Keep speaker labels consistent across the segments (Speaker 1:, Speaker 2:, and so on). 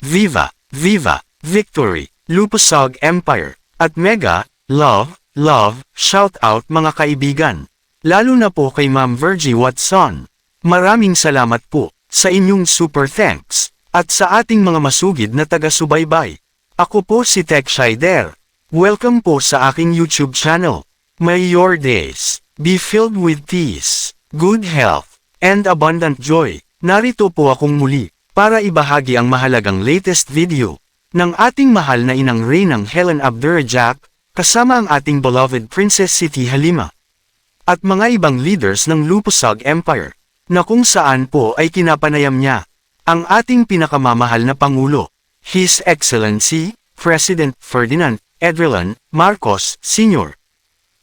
Speaker 1: Viva, Viva, Victory, Lupusog Empire, at Mega, Love, shout out mga kaibigan. Lalo na po kay Ma'am Virgie Watson. Maraming salamat po sa inyong super thanks, at sa ating mga masugid na taga-subaybay. Ako po si Tech Shider. Welcome po sa aking YouTube channel. May your days be filled with peace, good health, and abundant joy. Narito po akong muli para ibahagi ang mahalagang latest video ng ating mahal na inang Reynang Helen Abdurrahman kasama ang ating beloved Princess Siti Halima at mga ibang leaders ng Lupusog Empire na kung saan po ay kinapanayam niya ang ating pinakamamahal na Pangulo, His Excellency President Ferdinand Edrelan Marcos Sr.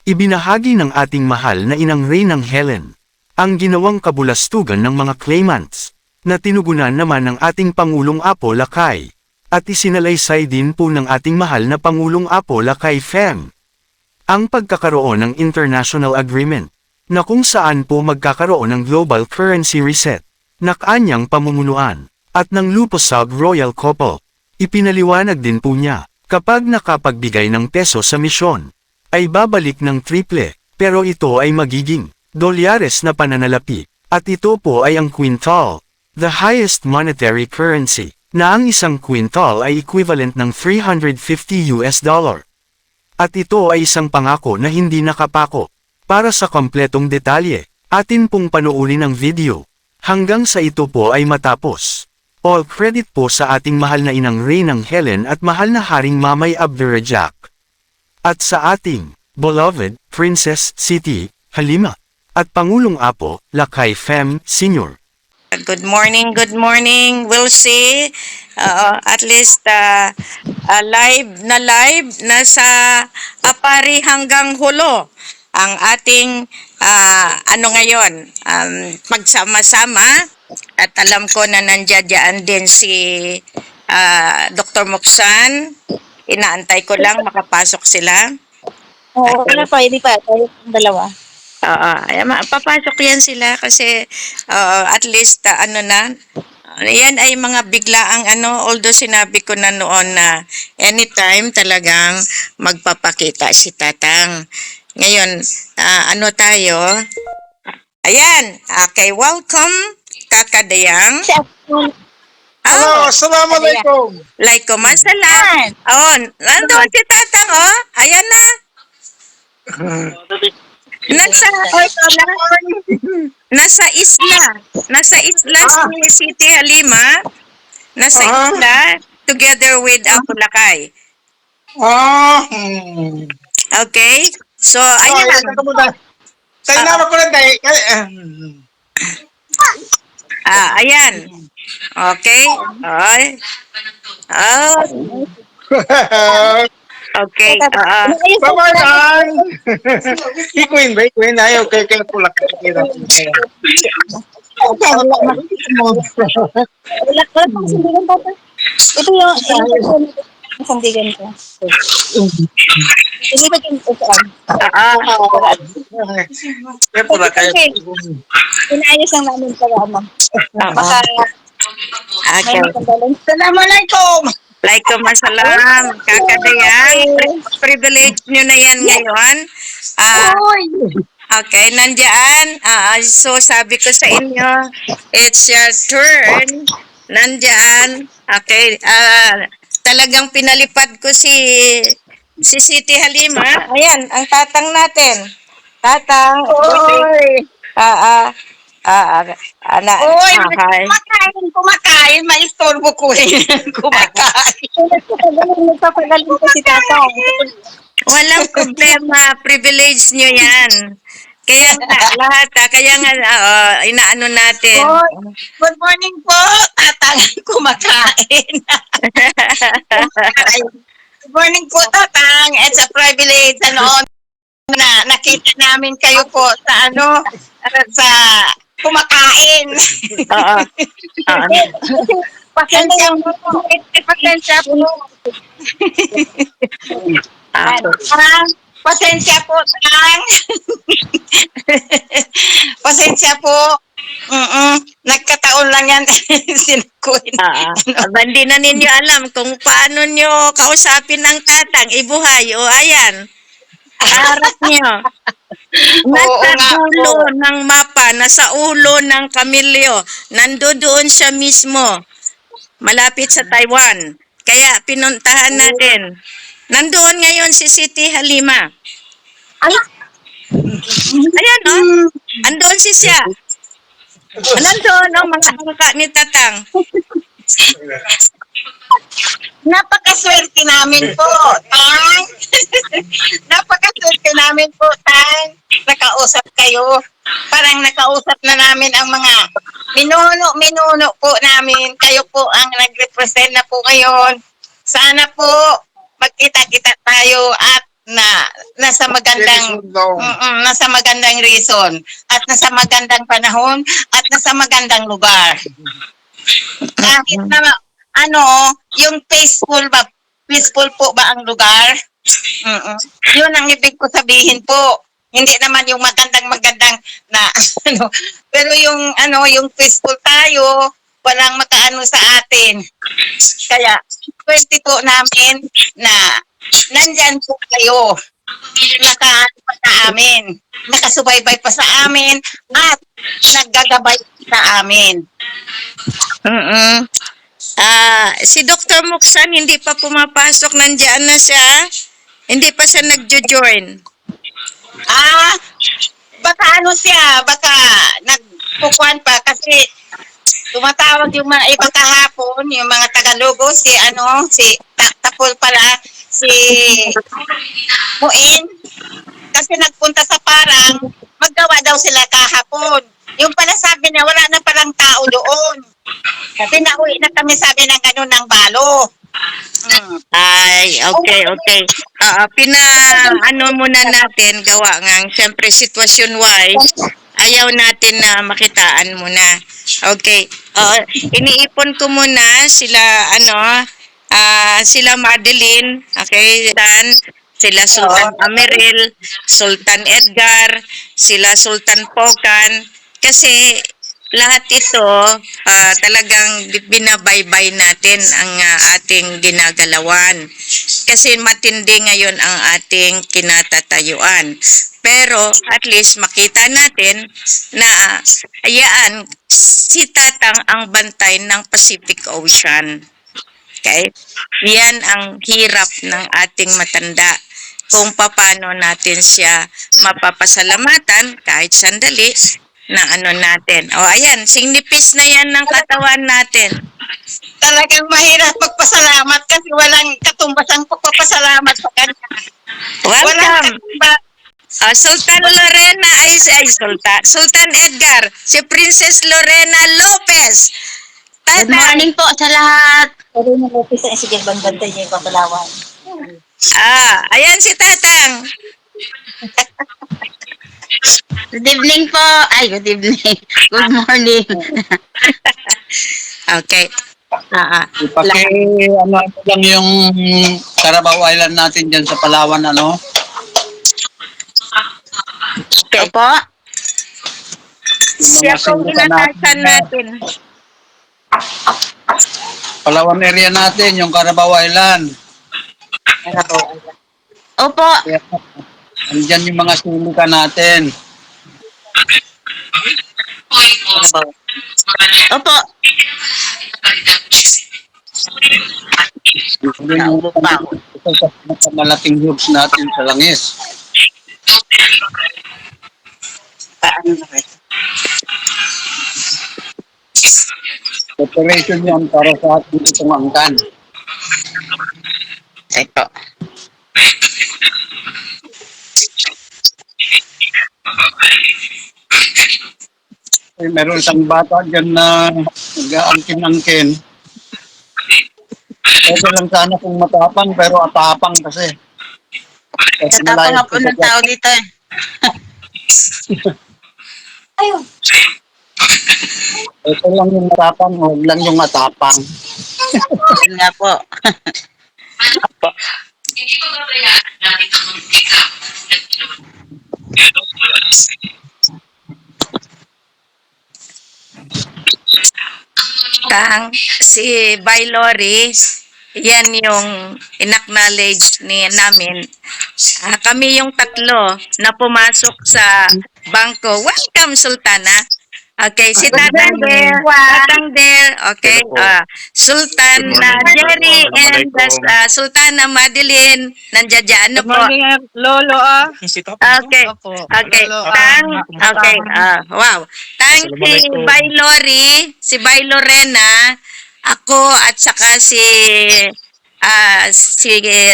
Speaker 1: Ibinahagi ng ating mahal na inang Reynang Helen ang ginawang kabulastugan ng mga claimants na tinugunan naman ng ating Pangulong Apo Lakay at isinalaysay din po ng ating mahal na Pangulong Apo Lakay Fem ang pagkakaroon ng international agreement na kung saan po magkakaroon ng global currency reset na kanyang pamumunuan at ng Lupusog Royal Couple. Ipinaliwanag din po niya kapag nakapagbigay ng peso sa misyon ay babalik ng triple pero ito ay magiging dolyares na pananalapi at ito po ay ang quintal, the highest monetary currency na ang isang quintal ay equivalent ng $350. At ito ay isang pangako na hindi nakapako. Para sa kompletong detalye, atin pong panuurin ang video. Hanggang sa ito po ay matapos. All credit po sa ating mahal na inang Reynang Helen at mahal na Haring Mamay Abdurrahman. At sa ating beloved Princess Siti Halima at Pangulong Apo Lakay Fem Sr.
Speaker 2: Good morning, good morning. We'll see at least live na sa Apari hanggang Hulo ang ating ngayon magsama-sama at alam ko na nandiyan din si Dr. Moksan. Inaantay ko lang makapasok sila.
Speaker 3: Oo, wala pa, hindi pa. Tayo yung dalawa.
Speaker 2: Papasok yan sila kasi at least yan ay mga biglaang although sinabi ko na noon na anytime talagang magpapakita si Tatang. Ngayon, tayo? Ayan, okay, welcome, Kakadayang.
Speaker 4: Hello, assalamualaikum.
Speaker 2: Laikom assalam. Oh, nandun si Tatang, ayan na. Nasa isla si Siti Halima. Nasa isla together with Apo Lakay. Okay? So, ayan. Ayan. Okay? Okay.
Speaker 4: Bye-bye. Ikuin, ayaw kaya pula kaya.
Speaker 3: Wala pang sandigan pa. Ito yung sandigan ko. Hindi ba yung upuan?
Speaker 4: Kaya pula kaya.
Speaker 3: Inaayos lang namin programa. Baka
Speaker 2: Okay.
Speaker 3: Assalamualaikum!
Speaker 2: Laikom assalam, Kakadayang. Privilege nyo na yan ngayon. Okay, nandiyan. So, sabi ko sa inyo, it's your turn. Nandiyan. Okay, talagang pinalipad ko si Siti Halima. Ayan, ang tatang natin. Tatang.
Speaker 3: Kumakain, maistorbo ko kumakain. Nagpapagaling ko si Tatang.
Speaker 2: Walang problema, privilege nyo yan. Kaya nga, lahat, kaya nga, inaano natin.
Speaker 3: Good morning po, Tatang, kumakain. Good morning po, Tatang. It's a privilege, na nakita namin kayo po sa sa kumakain. Pasensya po. Pasensya po, Tang. Pasensya po. Nagkataon taon lang yan sinukuin.
Speaker 2: Hindi na ninyo alam kung paano nyo kausapin ang tatang, ibuhay. O ayan, harap nyo.
Speaker 3: Oo
Speaker 2: Nasa
Speaker 3: nga
Speaker 2: dulo
Speaker 3: po.
Speaker 2: ng mapa, nasa ulo ng Camilio. Nandoon siya mismo, malapit sa Taiwan. Kaya pinuntahan natin. Nandoon ngayon si Siti Halima. Ayan, no? Andoon si siya. Nandoon ang mga angka ni Tatang.
Speaker 3: Napakaswerte namin po, Tang. Napakaswerte namin po, Tang. Nakausap kayo. Parang nakausap na namin ang mga minuno po namin. Kayo po ang nag-represent na po ngayon. Sana po magkita-kita tayo at nasa magandang nasa magandang reason at nasa magandang panahon at nasa magandang lugar. Kahit na yung peaceful po ba ang lugar? Yun ang ibig ko sabihin po. Hindi naman yung magandang na pero yung peaceful tayo, walang makaano sa atin. Kaya swerte po namin na nandyan po kayo. Nakaano pa sa amin. Nakasubaybay pa sa amin at naggagabay sa amin.
Speaker 2: Si Dr. Muksan hindi pa pumapasok, nandiyan na siya. Hindi pa siya nagjo-join.
Speaker 3: Baka siya, baka nagpukuan pa kasi tumatawag yung mga iba kahapon, yung mga Tagalogo, si Tapol pala, si Muin, kasi nagpunta sa Parang, maggawa daw sila kahapon. Yung pala sabi niya, wala na palang tao doon. Pinauwi na kami, sabi ng gano'n ng balo.
Speaker 2: Ay, okay. Muna natin, gawa nga, siyempre sitwasyon-wise, ayaw natin na makitaan muna. Okay. Iniipon ko muna sila Madeline, okay, sila Sultan Amiril, Sultan Edgar, sila Sultan Pokan, kasi lahat ito talagang binabaybay natin ang ating ginagalawan. Kasi matindi ngayon ang ating kinatatayuan. Pero at least makita natin na si Tatang ang bantay ng Pacific Ocean. Okay? Yan ang hirap ng ating matanda. Kung paano natin siya mapapasalamatan kahit sandali na natin. Ayan, sinipis na yan ng katawan natin.
Speaker 3: Talagang mahirap magpasalamat kasi walang katumbasang pagpapasalamat sa kanya. Walang
Speaker 2: Welcome.
Speaker 3: katumbas.
Speaker 2: Sultan Lorena, Sultan Edgar, si Princess Lorena Lopez.
Speaker 5: Good morning po sa lahat. Lorena Lopez, sige, bantay niya yung papalawan.
Speaker 2: Ayan si Tatang.
Speaker 5: Good evening po. Ay, good evening. Good morning.
Speaker 2: Okay.
Speaker 6: Lang yung Carabao Island natin dyan sa Palawan,
Speaker 2: Okay.
Speaker 5: Opo.
Speaker 2: Siya pong inatasan natin.
Speaker 6: Palawan area natin, yung Carabao Island.
Speaker 5: Opo.
Speaker 6: Andyan yung mga silika natin.
Speaker 5: Opo. Naubo pa ako.
Speaker 6: Ito sa malaking groups natin sa langis. Operation yan para sa ating itong angkan.
Speaker 5: Ito.
Speaker 6: Meron isang bata dyan na nag-aangkin-angkin. Pwede lang sana kung matapang, pero atapang kasi.
Speaker 5: Katapang nga po ng tao dito eh. Ayun.
Speaker 6: Ito lang yung matapang, huwag lang yung matapang.
Speaker 5: Yun nga po.
Speaker 7: Hindi ko babayaan natin ang mga
Speaker 2: Kang si Bailori, yan yung inacknowledge namin. Kami yung tatlo na pumasok sa bangko. Welcome, Sultana. Okay, si Tatang Der, okay, Sultan Jerry and Sultana Madeline, nandiyan dyan, ano po?
Speaker 3: Lolo
Speaker 2: Okay, okay, okay, wow. Thank si Bay Lorena, ako at saka si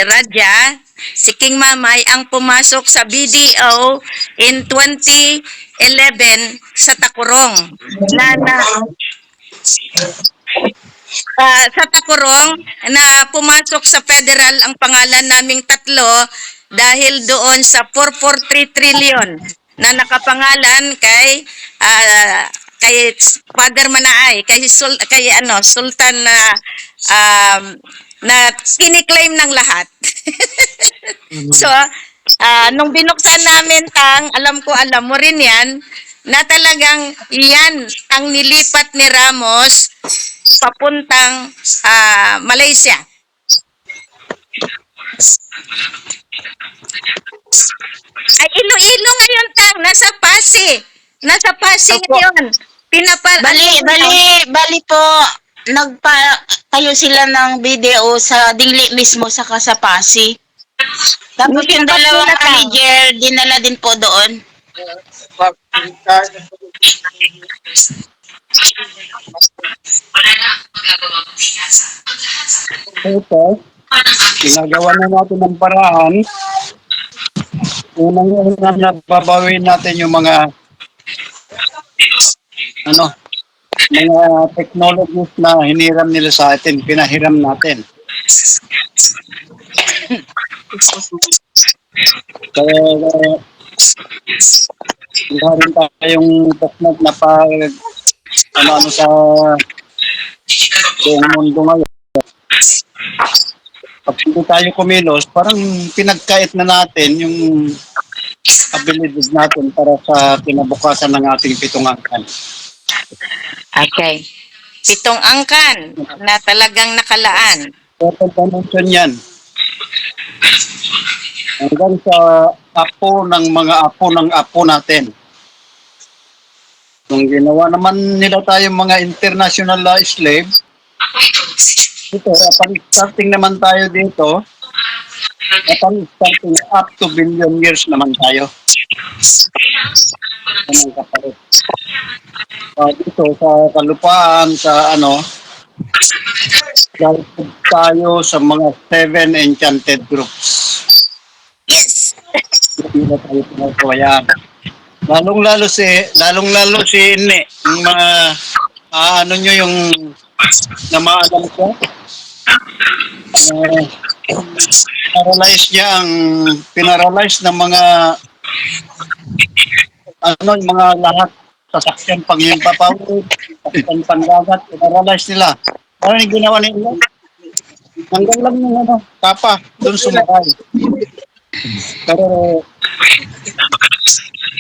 Speaker 2: Raja, si King Mamay ang pumasok sa BDO in 2011 sa Takurong. Sa Takurong na pumasok sa federal ang pangalan naming tatlo dahil doon sa 443 trillion na nakapangalan kay Father Manaay, kay Sultan na kiniklaim ng lahat. So, nung binuksan namin alam mo rin yan, na talagang yan ang nilipat ni Ramos papuntang Malaysia. Ay, Iloilo ngayon nasa Pasig. Nasa Pasig ngayon.
Speaker 5: Bali po, tayo sila ng video sa Dingli mismo saka sa Pasig. Tapos yung dalawang manager, dinala din po doon.
Speaker 7: Wala na magagawa magtigasa. Ang lahat sa
Speaker 6: Ito, ginagawa na natin ng paraan. Unang-unang nababawin natin yung mga mga technologies na hiniram nila sa atin, pinahiram natin. Kaya rin tayong technology na sa buong mundo ngayon. Pag hindi tayo kumilos, parang pinagkait na natin yung abilities natin para sa kinabukasan ng ating 7 angkan.
Speaker 2: Okay. 7 angkan na talagang nakalaan.
Speaker 6: Total dimension yan. Hanggang sa apo ng mga apo ng apo natin. Nung ginawa naman nila tayong mga international slave, ito, upon starting naman tayo dito, upon starting up to billion years naman tayo. Anong kapalit? Dito sa kalupaan, sa tayo sa mga 7 enchanted groups.
Speaker 2: Yes.
Speaker 6: Hindi na tayo pinagkawayan. Lalong-lalo si Inne, yung mga yung namaalam ko. Pinaralyze ng mga yung mga lahat sasakyan pang yung papawid, sasakyan pandagat, pinaralyze nila. Parang yung ginawa nila. Hanggang lang yung kapa, doon sumakay. Pero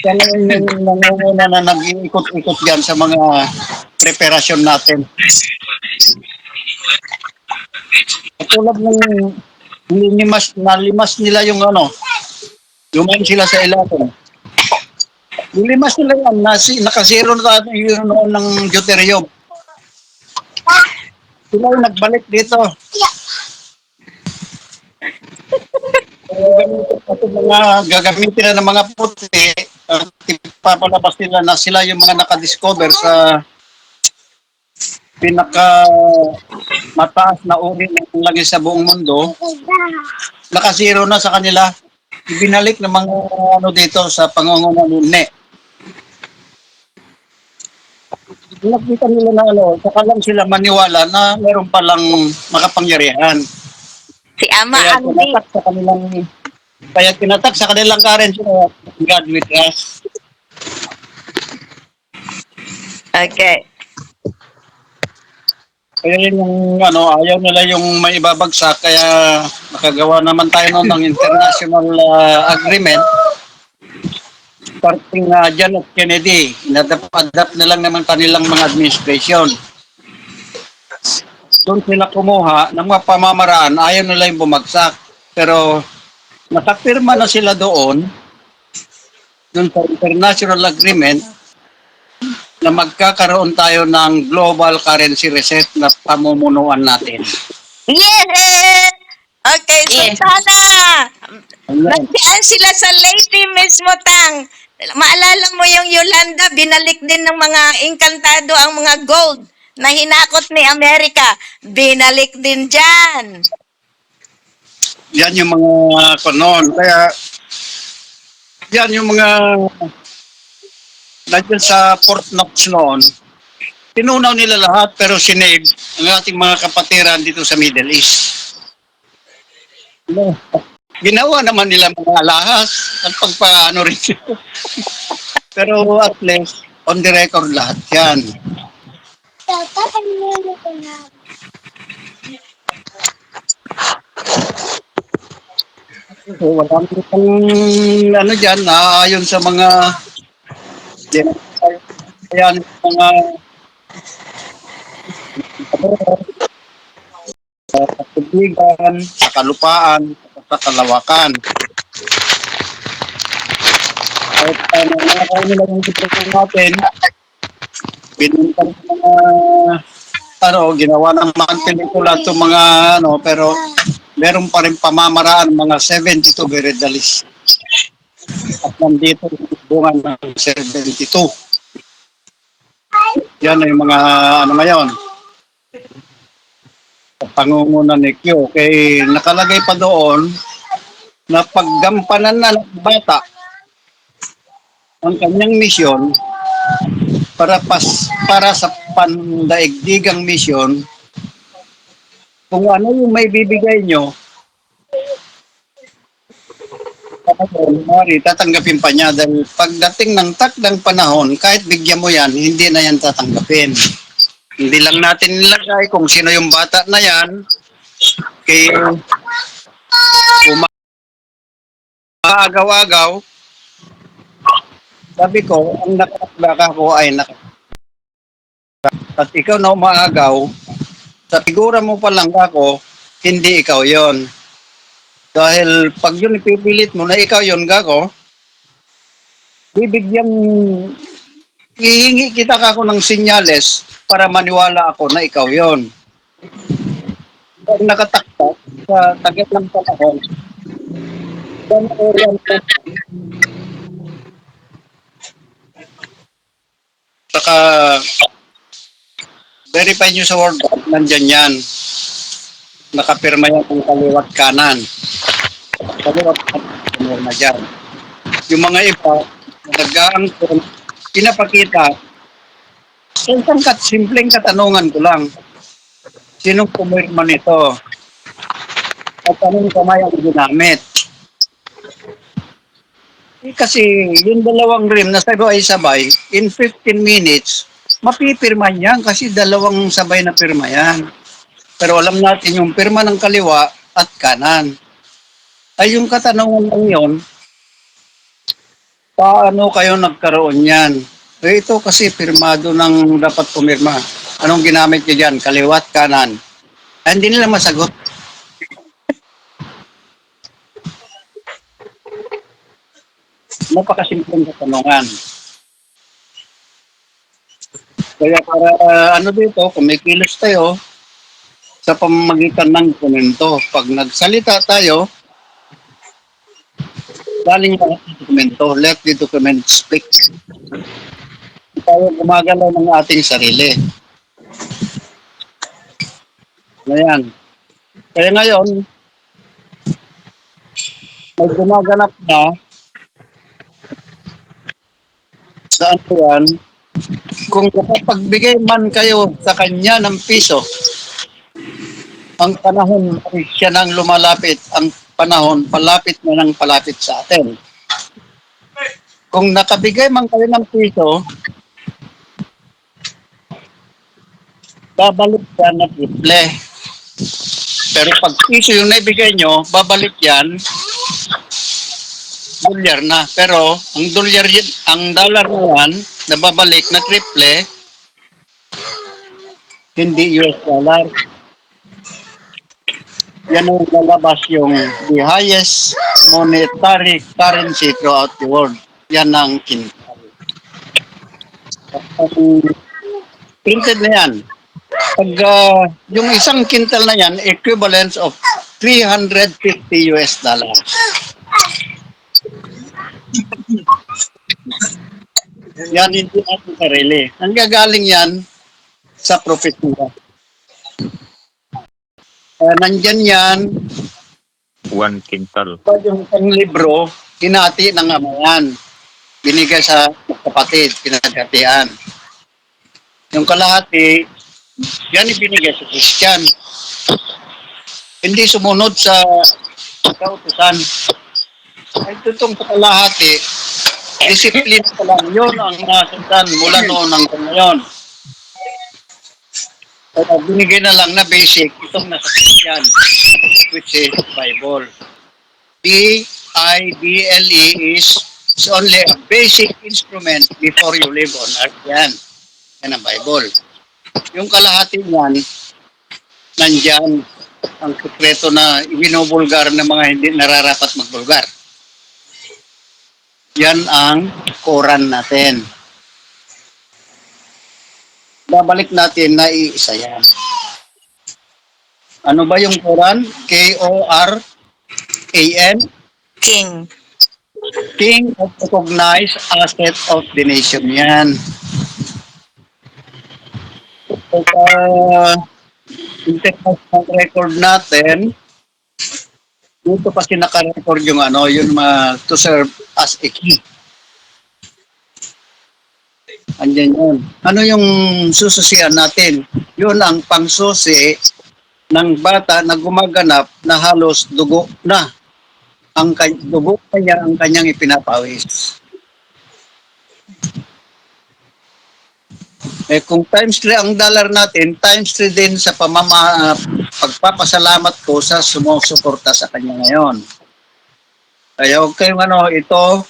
Speaker 6: yan yung nangunguna na nag-iikot-ikot yan sa mga preparasyon natin. Katulad ng nalimas nila yung lumayan sila sa ilalim. Nilimas nila yan, nakasiro na tayo yung noon ng deuterium. Sila yung nagbalik dito. Gagamitin na ng mga puti, papalabas nila na sila yung mga nakadiscover sa pinaka mataas na uri ng langis sa buong mundo. Nakasiro na sa kanila. Ibinalik ng mga dito sa pangunguna ni Ne. Nakita nila na saka lang sila maniwala na meron palang makapangyarihan.
Speaker 2: Si Ama Angli.
Speaker 6: Kaya tinatak sa kanilang currency, God with us.
Speaker 2: Okay.
Speaker 6: Kaya yung ayaw nila yung may ibabagsak, kaya nakagawa naman tayo noon ng international agreement parting John F. Kennedy, adapt na lang naman kanilang mga administration. Doon sila kumuha ng mga pamamaraan, ayaw nila yung bumagsak. Pero nakapirma na sila doon sa international agreement na magkakaroon tayo ng global currency reset na pamumunuan natin.
Speaker 2: Yeah! Okay, so
Speaker 5: Yes.
Speaker 2: sana
Speaker 6: Ayan.
Speaker 2: nandiyan sila sa Leyte mismo, Tang. Maalala mo yung Yolanda, binalik din ng mga Engkantado ang mga gold na hinakot ni Amerika. Binalik din dyan.
Speaker 6: Yan yung mga konon. Kaya, yan yung mga nandiyan sa Fort Knox noon. Tinunaw nila lahat pero sinave ang ating mga kapatiran dito sa Middle East. Ginawa naman nila mga alahas at pagpaano rin. Pero at least, on the record lahat yan. So, wala pang ano dyan, ayon sa mga yan, mga sa tubigan, sa kalupaan, sa kalawakan. At nakakaw nila yung sitwasyon natin, binuntan sa mga ginawa ng mga pelikula itong mga pero meron pa rin pamamaraan mga 72 Guerrillas. At nandito bunga ng 72. Yan ay mga ngayon. Pangunguna ni Q. Kay nakalagay pa doon na paggampanan na ng bata ang kanyang misyon para sa pandaigdigang misyon, kung ano yung may bibigay nyo, mari, tatanggapin pa niya dahil pagdating ng takdang panahon, kahit bigyan mo yan, hindi na yan tatanggapin. Hindi lang natin nilagay kung sino yung bata na yan, kay umaagaw-agaw, sabi ko, ang nakakabaka ko ay at ikaw na umaagaw, sa figura mo pa lang ako, hindi ikaw yon. Dahil pag yun ipipilit mo na ikaw yon gako, hihingi kita kako ng sinyales para maniwala ako na ikaw yon. Pag nakataktak sa tagat ng panahon, saka verify nyo sa Word, nandyan yan. Nakapirma yan kung kaliwat kanan. Kaliwat kanan na dyan. Yung mga iba, nag-aangkon, pinapakita, simpleng katanungan ko lang. Sinong pumirma nito? At anong kamay ang ginamit? Kasi yung dalawang rim na sabay-sabay, in 15 minutes, mapipirma yan kasi dalawang sabay na pirma yan. Pero alam natin yung pirma ng kaliwa at kanan. Ay yung katanungan lang yun, paano kayo nagkaroon yan? Ito kasi pirmado ng dapat pumirma. Anong ginamit niyo dyan? Kaliwa at kanan. Ay, hindi nila masagot. Napakasimpleng katanungan. Kaya para dito, kumikilos tayo sa pamamagitan ng dokumento. Pag nagsalita tayo, galing pa sa dokumento. Let the document speak. Tayo gumagalaw ng ating sarili. Ayan. Kaya ngayon, may gumaganap na saan po yan, kung nakapagbigay man kayo sa kanya ng piso, ang panahon ay siya nang lumalapit, ang panahon palapit na nang palapit sa atin. Kung nakabigay man kayo ng piso, babalik yan na triple. Pero pag piso yung naibigay nyo, babalik yan dolyar na. Pero ang dolyar yan, ang dollar na yan, nababalik na triple, hindi US dollar. Yan ang lalabas yung the highest monetary currency throughout the world. Yan ang kintal. Ang printed na yan. Pag yung isang kintal na yan, equivalent of 350 US dollars. Yan hindi natin sarili. Ang gagaling yan sa propesya. Nandyan yan,
Speaker 8: 1 quintal.
Speaker 6: pag yung isang libro, kinati ng ama yan. Binigay sa kapatid, pinagkatian. Yung kalahati, yan ibinigay sa Christian. Hindi sumunod sa kautusan. Ay tutong sa kalahati, disiplina pa lang yun ang nasundan mula noon hanggang ngayon. Kaya binigay na lang na basic itong nasa Christian, which is Bible. Bible is only a basic instrument before you live on earth. Yan. Yan ang Bible. Yung kalahati niyan, nandyan ang sekreto na ibinubulgar ng mga hindi nararapat magbulgar. Yan ang Quran natin. Babalik natin na iisa yan. Ano ba yung Quran? K-O-R-A-N?
Speaker 2: King.
Speaker 6: King of Recognized Asset of the Nation yan. International record natin, dito pa naka-record yung to serve as a key. Andyan yun. Ano yung sususian natin? Yun ang pangsusi ng bata na gumaganap na halos dugo na. Dugo kaya ang kanyang ipinapawis. Kung times 3 ang dollar natin, times 3 din sa pagpapasalamat ko sa sumusuporta sa kanya ngayon. Kaya huwag kayong ito,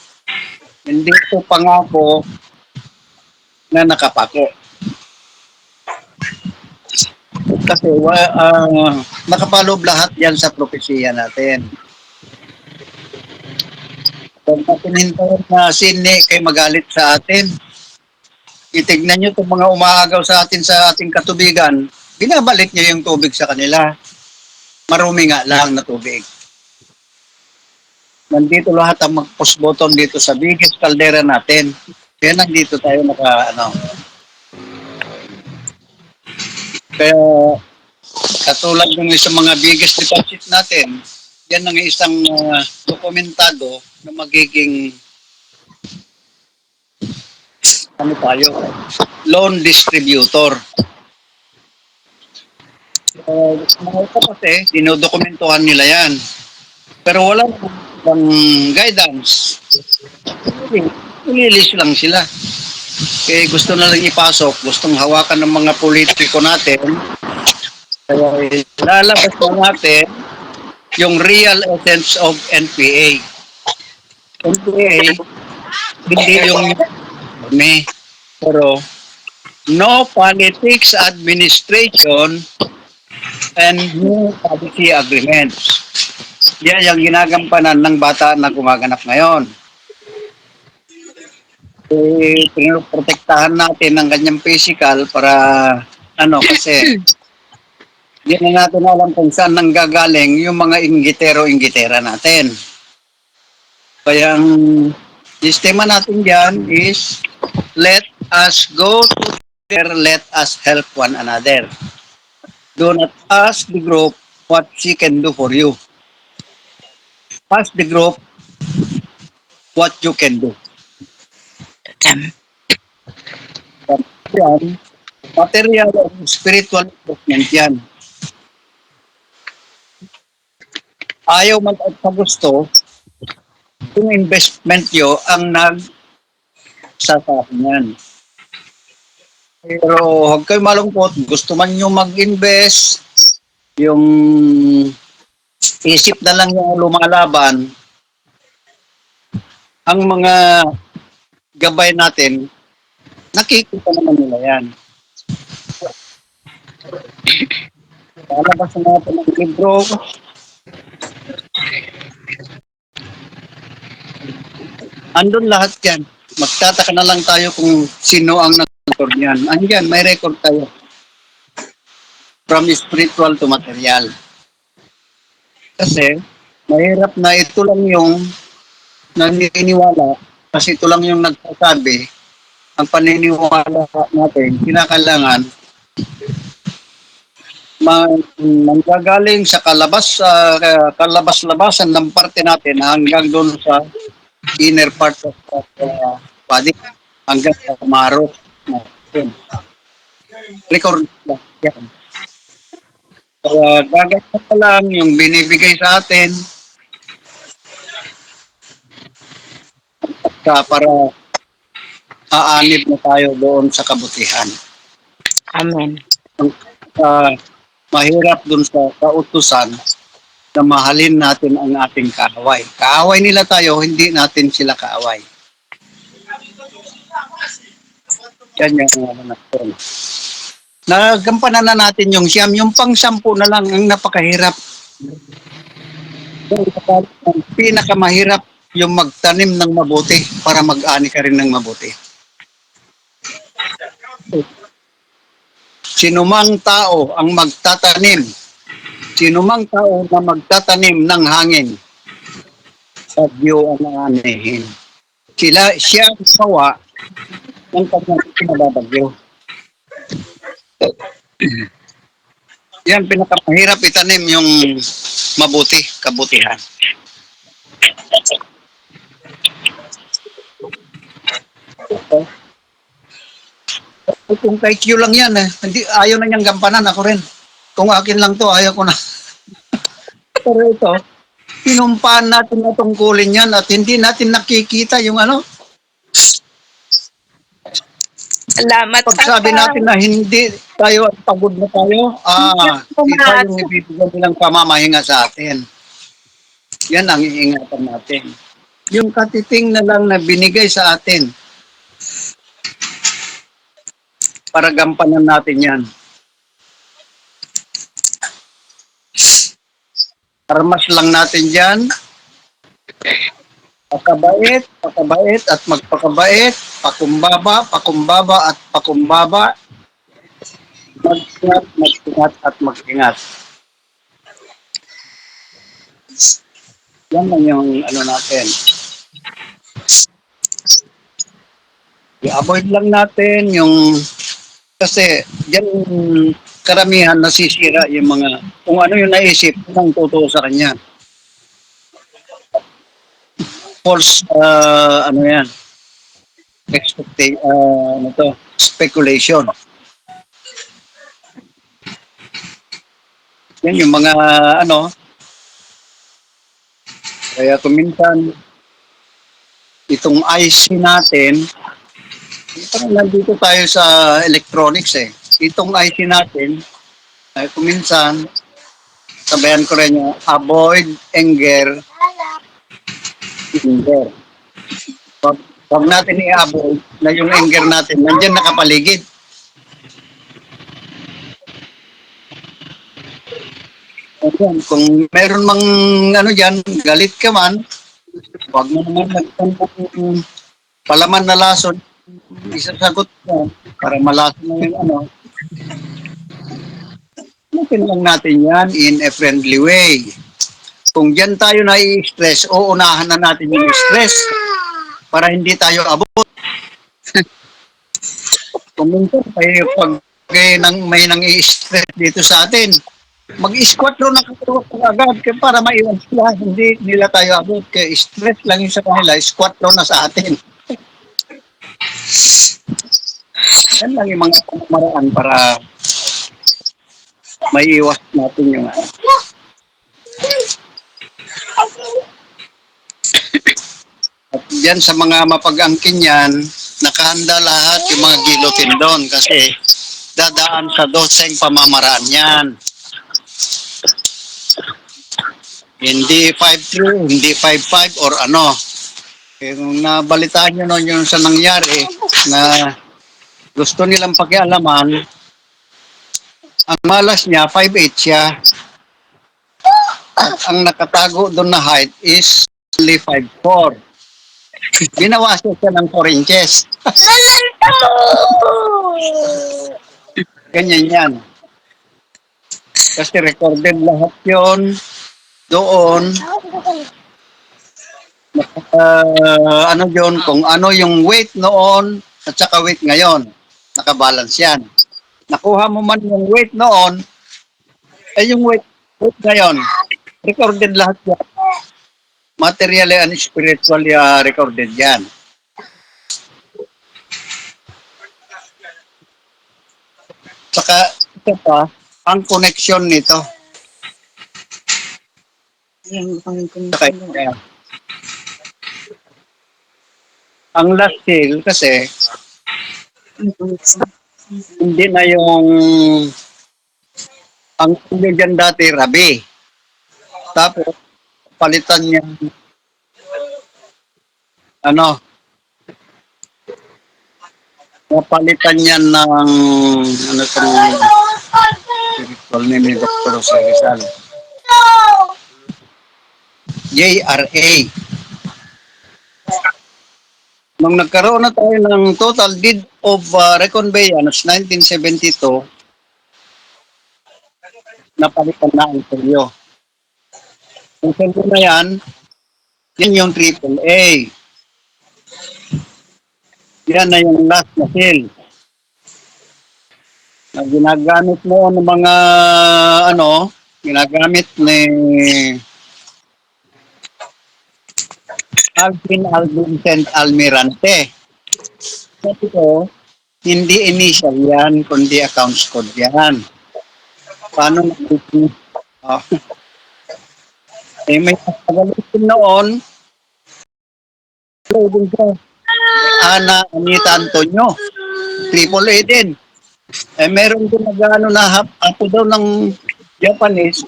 Speaker 6: hindi ito pangako na nakapako. Kasi nakapalob lahat yan sa propesya natin. Kung natin hintayin na sini kay magalit sa atin, itignan nyo itong mga umaagaw sa atin sa ating katubigan, binabalik nyo yung tubig sa kanila. Marumi nga lang na tubig. Nandito lahat ang mag-push button dito sa biggest kaldera natin. Kaya nandito tayo Kaya katulad ng isang mga biggest deposit natin, yan ang isang dokumentado na magiging loan distributor. Mga ito kasi, dinodokumentuhan nila yan. Pero wala namang guidance. Ililis lang sila. Kaya gusto na lang ipasok, gustong hawakan ng mga politiko natin. Kaya lalabas na natin yung real essence of NPA. NPA, hindi yung pero no politics administration and no policy agreements. Yan yung ginagampanan ng bata na gumaganap ngayon. Pinoprotektahan natin ang kanyang physical para kasi hindi na natin alam kung saan nanggagaling yung mga inggitero-inggitera natin. Kaya ang sistema natin dyan is let us go together, let us help one another. Do not ask the group what she can do for you. Ask the group what you can do. Yan, material and spiritual improvement yan. Ayaw man at sa gusto, yung investment nyo ang nagsasabi yan. Pero huwag kayo malungkot, gusto man nyo mag-invest, yung isip na lang yung lumalaban, ang mga gabay natin, nakikita naman nila yan. Lalabas na natin ng libro. Andun lahat yan. Magtataka na lang tayo kung sino ang nag-record yan. Andyan, may record tayo. From spiritual to material. Kasi, mahirap na ito lang yung naniniwala kasi ito lang yung nagsasabi. Ang paniniwala natin, kinakailangan manggagaling sa kalabas-labasan ng parte natin hanggang doon sa inner part of body hanggang sa maro. Record yan. Kaya gaganyan pa lang yung binibigay sa atin para aanib na tayo doon sa kabutihan.
Speaker 5: Amen.
Speaker 6: Mahirap dun sa kautusan na mahalin natin ang ating kaaway. Kaaway nila tayo, hindi natin sila kaaway. Yan yung natin. Nagampanan na natin yung siyam. Yung pang-sampu na lang ang napakahirap. Ang pinakamahirap yung magtanim ng mabuti para mag-ani ka rin ng mabuti. Sinumang tao ang magtatanim, sinumang tao na magtatanim ng hangin, bagyo ang aanihin. Siya ang sawa ng kanyang pinababagyo. Yan, pinakamahirap itanim yung mabuti, kabutihan. Okay. Kung kay Q lang yan, hindi, ayaw na niyang gampanan, ako rin. Kung akin lang to, ayaw ko na. Pero ito, pinumpahan natin na tungkulin yan at hindi natin nakikita yung ano.
Speaker 2: Salamat,
Speaker 6: Pag sabi natin na hindi tayo at pagod na tayo, ito yung ibibigyan nilang pamamahinga sa atin. Yan ang iingatan natin. Yung katiting na lang na binigay sa atin, para gampanan natin yan. Armas lang natin dyan. Pakabait at magpakabait. Pakumbaba at pakumbaba. Mag-ingat at mag-ingat. Yan lang yung ano natin. I-avoid lang natin yung kasi diyan karamihan nasisira yung mga kung ano yung naisip ng totoo sa kanya. False ano yan. Speculation. Yan yung mga ano kaya kuminsan itong IC natin parang nandito tayo sa electronics Itong IC natin, ay kuminsan, sabayan ko rin yung avoid anger. Pag natin i-avoid na yung anger natin, nandiyan nakapaligid. Ayan, kung meron mang ano dyan, galit ka man, huwag mo naman magtambong palaman na lason, isasagot mo para malason na yung ano. Mungkin lang natin yan in a friendly way. Kung dyan tayo na-i-stress, uunahan na natin yung stress para hindi tayo abot. Kung minsan tayo pag may nang i-stress dito sa atin, mag-squat ro na agad para maiwan sila. Hindi nila tayo abot. Kaya stress lang yung sa kanila, squat ro na sa atin. Yan lang yung mga pamamaraan para may iwas natin yung at yan sa mga mapag-angkin yan, nakahanda lahat yung mga gilotin doon kasi dadaan sa doseng pamamaraan yan. Hindi 5-3, hindi 5-5 or ano. Kung nabalitaan nyo noon yung sa nangyari na gusto nilang pakialaman, ang malas niya, 5'8 siya. At ang nakatago doon na height is only 5'4. Binawasan siya ng 4 inches. Ganyan yan. Kasi recorded lahat yon doon. Ano yon kung ano yung weight noon at saka weight ngayon. Nakabalance yan. Nakuha mo man yung weight noon, ay yung weight ngayon. Recorded lahat yan. Materially and spiritually recorded yan. Saka ito pa, ang connection nito. Saka ang last sale kasi hindi na yung ang tuloy dyan dati Rabi. Tapos palitan niya napalitan niya ng ano itong spiritual name ni Dr. Jose Rizal. JRA. Nung nagkaroon na tayo ng total deed of reconveyance 1972, napalitan na ang selyo. Ang selyo na yan yung AAA. Yan na yung last na sale. Na ginagamit mo ng mga ginagamit ni Alvin Vincent Almirante. Sabi ko, hindi initial yan, kundi accounts code yan. Paano natin? May pagalitin noon, din ko, Ana Anita Antonio, AAA din. Meron din nag-ano na apo daw ng Japanese,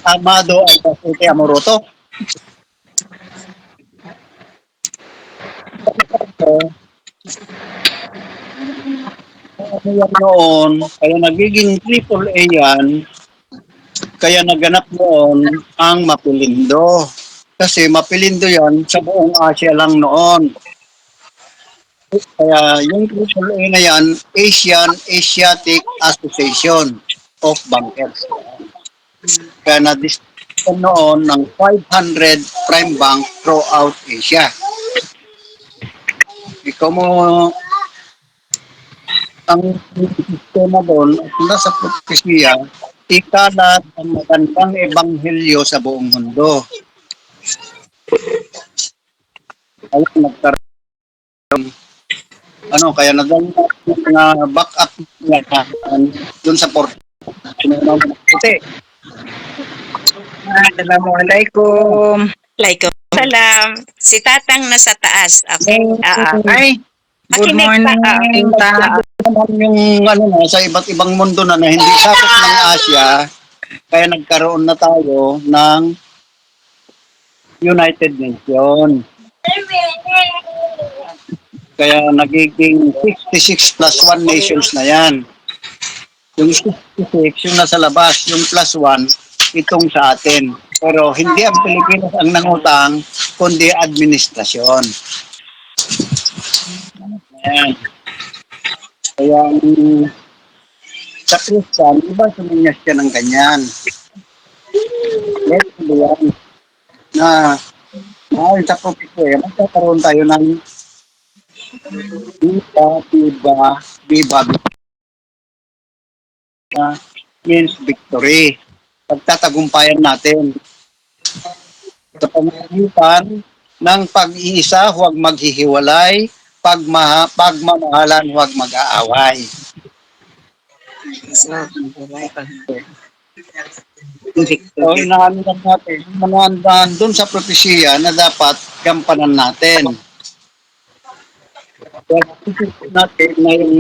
Speaker 6: Amado Albacete Amoroto. Yan noon, kaya nagiging AAA yan, kaya naganap noon ang Mapilindo. Kasi Mapilindo yan sa buong Asia lang noon. Kaya yung AAA na yan, Asiatic Association of Bankers. Kaya na-distribution noon ng 500 prime bank throughout Asia. Ikaw mo ang sistema doon at nasa propesya, ikalat ang magandang ebanghelyo sa buong mundo. Ayun, nagkaroon kaya nadala na back up niya doon sa port.
Speaker 2: Assalamualaikum. Waalaikumsalam. Si Tatang nasa taas. Okay.
Speaker 3: Ay, good morning.
Speaker 6: Yung sa iba't ibang mundo na hindi sakop ng Asia, kaya nagkaroon na tayo ng United Nations. Kaya nagiging 66 plus 1 nations na yan. Yung 66, yung nasa labas, yung plus 1, itong sa atin. Pero hindi ang Pilipinas ang nangutang, kundi administrasyon. Ayan. Kaya sa Christian, iba suminyas siya ng ganyan. Let's do yan. Na sa propesya, magkakaroon tayo ng Viva means victory. Pagtatagumpayan natin. Sa pamamagitan ng pag-iisa, huwag maghihiwalay, pagmamahalan, huwag mag-aaway. So, inaano lang natin, manandaan doon sa propesya na dapat gampanan natin. Kaya natin na yung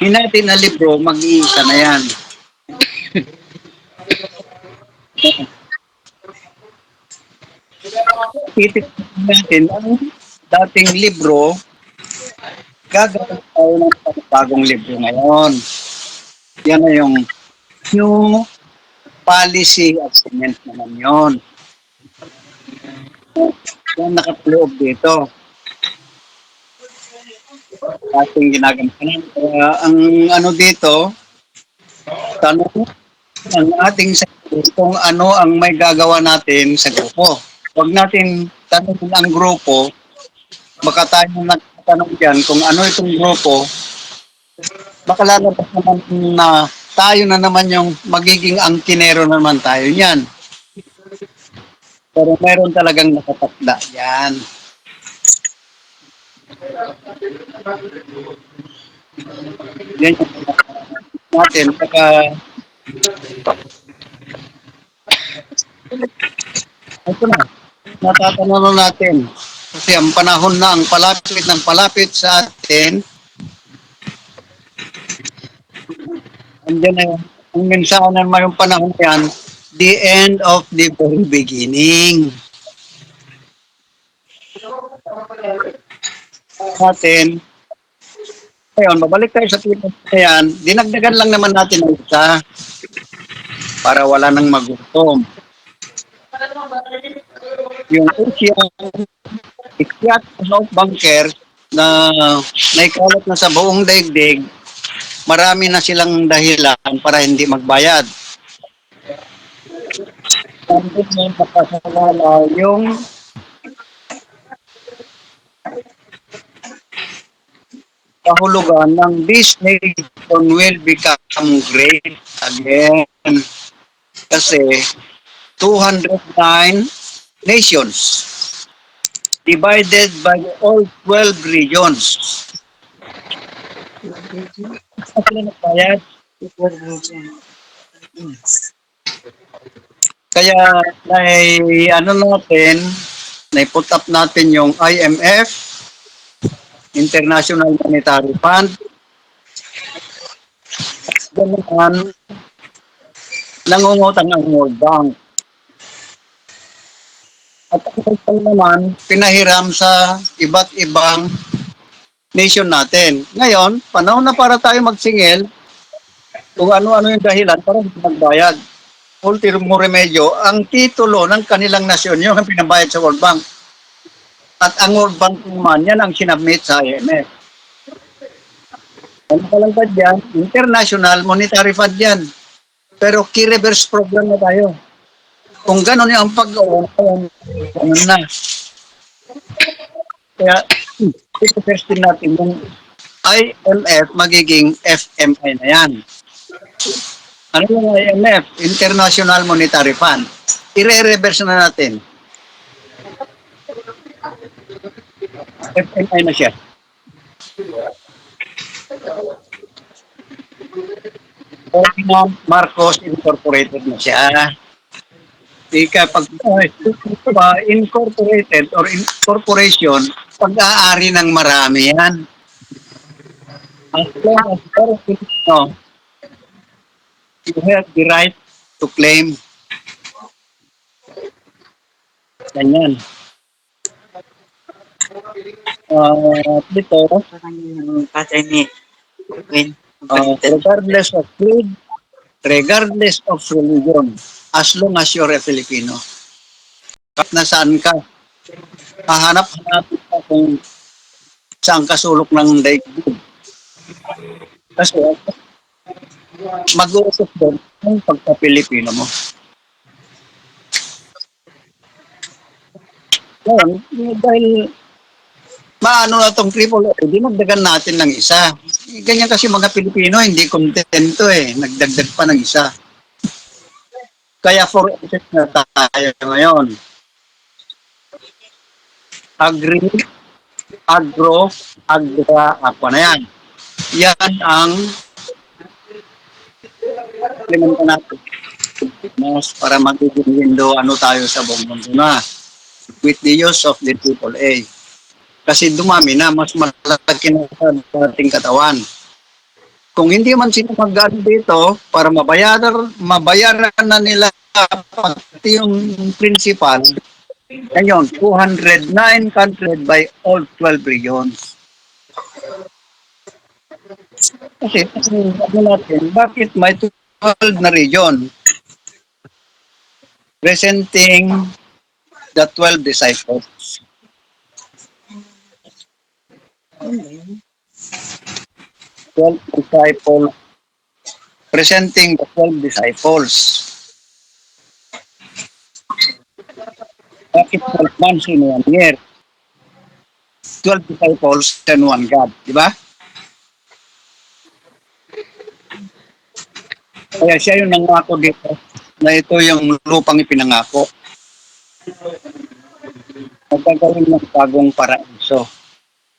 Speaker 6: hinatin na libro, mag-iisa na yan. Titik natin ang dating libro, gagawin tayo ng bagong libro ngayon. Yan na yung new policy agreement naman yun. Yan nakapaloob dito. Ating ginagampanan. Kaya ang ano dito, tanong ang ating sarili kung ano ang may gagawa natin sa grupo. Huwag natin tanongin ang grupo, baka tayo nagtatanong dyan kung ano itong grupo, baka lalabas naman na tayo na naman yung magiging angkinero naman tayo niyan. Pero meron talagang nakatakda yan. Yan yung natin. Saka, ito na, natatanong natin. Kasi ang panahon na, ang palapit ng palapit sa atin, andyan na yun. Ang mensahe naman yung panahon yan, the end of the very beginning. Natin, ngayon, babalik tayo sa tipo na yan, dinagdagan lang naman natin ang isa para wala nang magutom. Yung Asian ikyat of bunker na naikalat na sa buong daigdig, marami na silang dahilan para hindi magbayad. Tapos may makasalala yung kahulugan ng this nation will become great again. Kasi 209 nations divided by all 12 regions. Kaya ano natin, na-put up natin yung IMF, International Monetary Fund, ganun, nangungutang ang World Bank. At ang naman, pinahiram sa iba't ibang nation natin. Ngayon, panahon na para tayo magsingil kung ano-ano yung dahilan para magbayad. Ultimo remedyo, ang titulo ng kanilang nasyon yung ang pinabayad sa World Bank. At ang World Bank naman, yan ang sinabmit sa IMF. Ano ka lang ba dyan? International Monetary Fund yan. Pero key reverse program na tayo. Kung gano'n yung ang pag-uunang, gano'n na. Kaya, ito-first din natin yung IMF magiging FMI na yan. Ano yung IMF? International Monetary Fund. I-reverse na natin. FMI na siya. Ferdinand Marcos Incorporated na siya. Pag incorporated or corporation, pag-aari ng marami yan. As long as Filipino, you have the right to claim. Ganyan. Dito, regardless of creed, regardless of religion, as long as you're a Filipino. Kahit nasaan ka, hahanap-hanapin ka kung saan ka sulok ng daigdig. Kasi mag-uusap doon ang pagka-Pilipino mo. Ngayon, dahil maano na itong triple A, dinagdagan natin ng isa. Ganyan kasi mga Pilipino, hindi kontento eh. Nagdagdag pa ng isa. Kaya for effect na tayo ngayon. Agra, apa na yan. Yan ang implementa natin. Para magiging window ano tayo sa buong mundo na. With the use of the AAA. Kasi dumami na, mas malaki na sa ating katawan. Kung hindi man sila mag-ano dito, para mabayaran na nila pati yung principal, Ngayon, 209 countries by all 12 regions. Kasi, ano natin, bakit may 12 na region presenting the 12 disciples? 12 disciples presenting the 12 disciples. Bakit 12 months in 1 year? 12 disciples and one God, di ba? Kaya siya yung nangako dito na ito yung lupang ipinangako. Magkagawin ng bagong paraiso.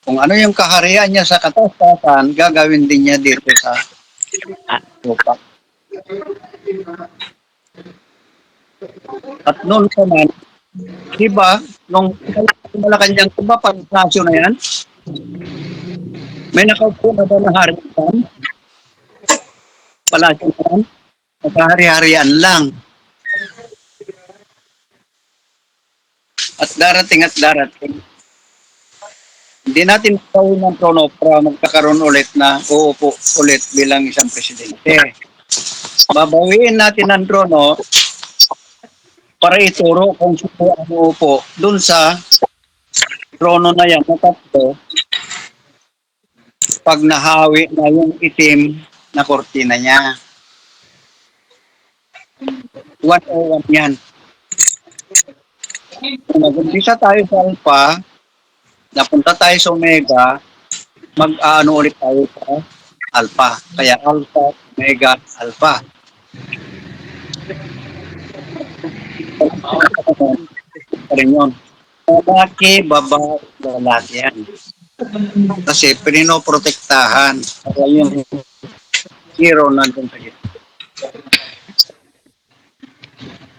Speaker 6: Kung ano yung kaharian niya sa katastasan, gagawin din niya dito sa lupa. At noon naman, di ba, nung Malacanang, di ba, pag-nasyo na yan, may nakaupo na ba na harian? Palasyo na yan? Nagkahari-harian lang. At darating. Hindi natin gawin ng trono para magkakaroon ulit na uupo ulit bilang isang presidente. Babawiin natin ang trono para ituro kung sino ang uupo dun sa trono na yan na tatlo pag nahawi na yung itim na kortina niya. 101 yan. Kung nag-umpisa tayo sa Alpha, napunta tayo sa Omega, mag-ano ulit tayo sa Alpha. Kaya Alpha, Omega, Alpha. Pa rin yun. Lalaki, babae, lalaki yan. Kasi pininoprotektahan. Kaya yung hero nandun sa gitna.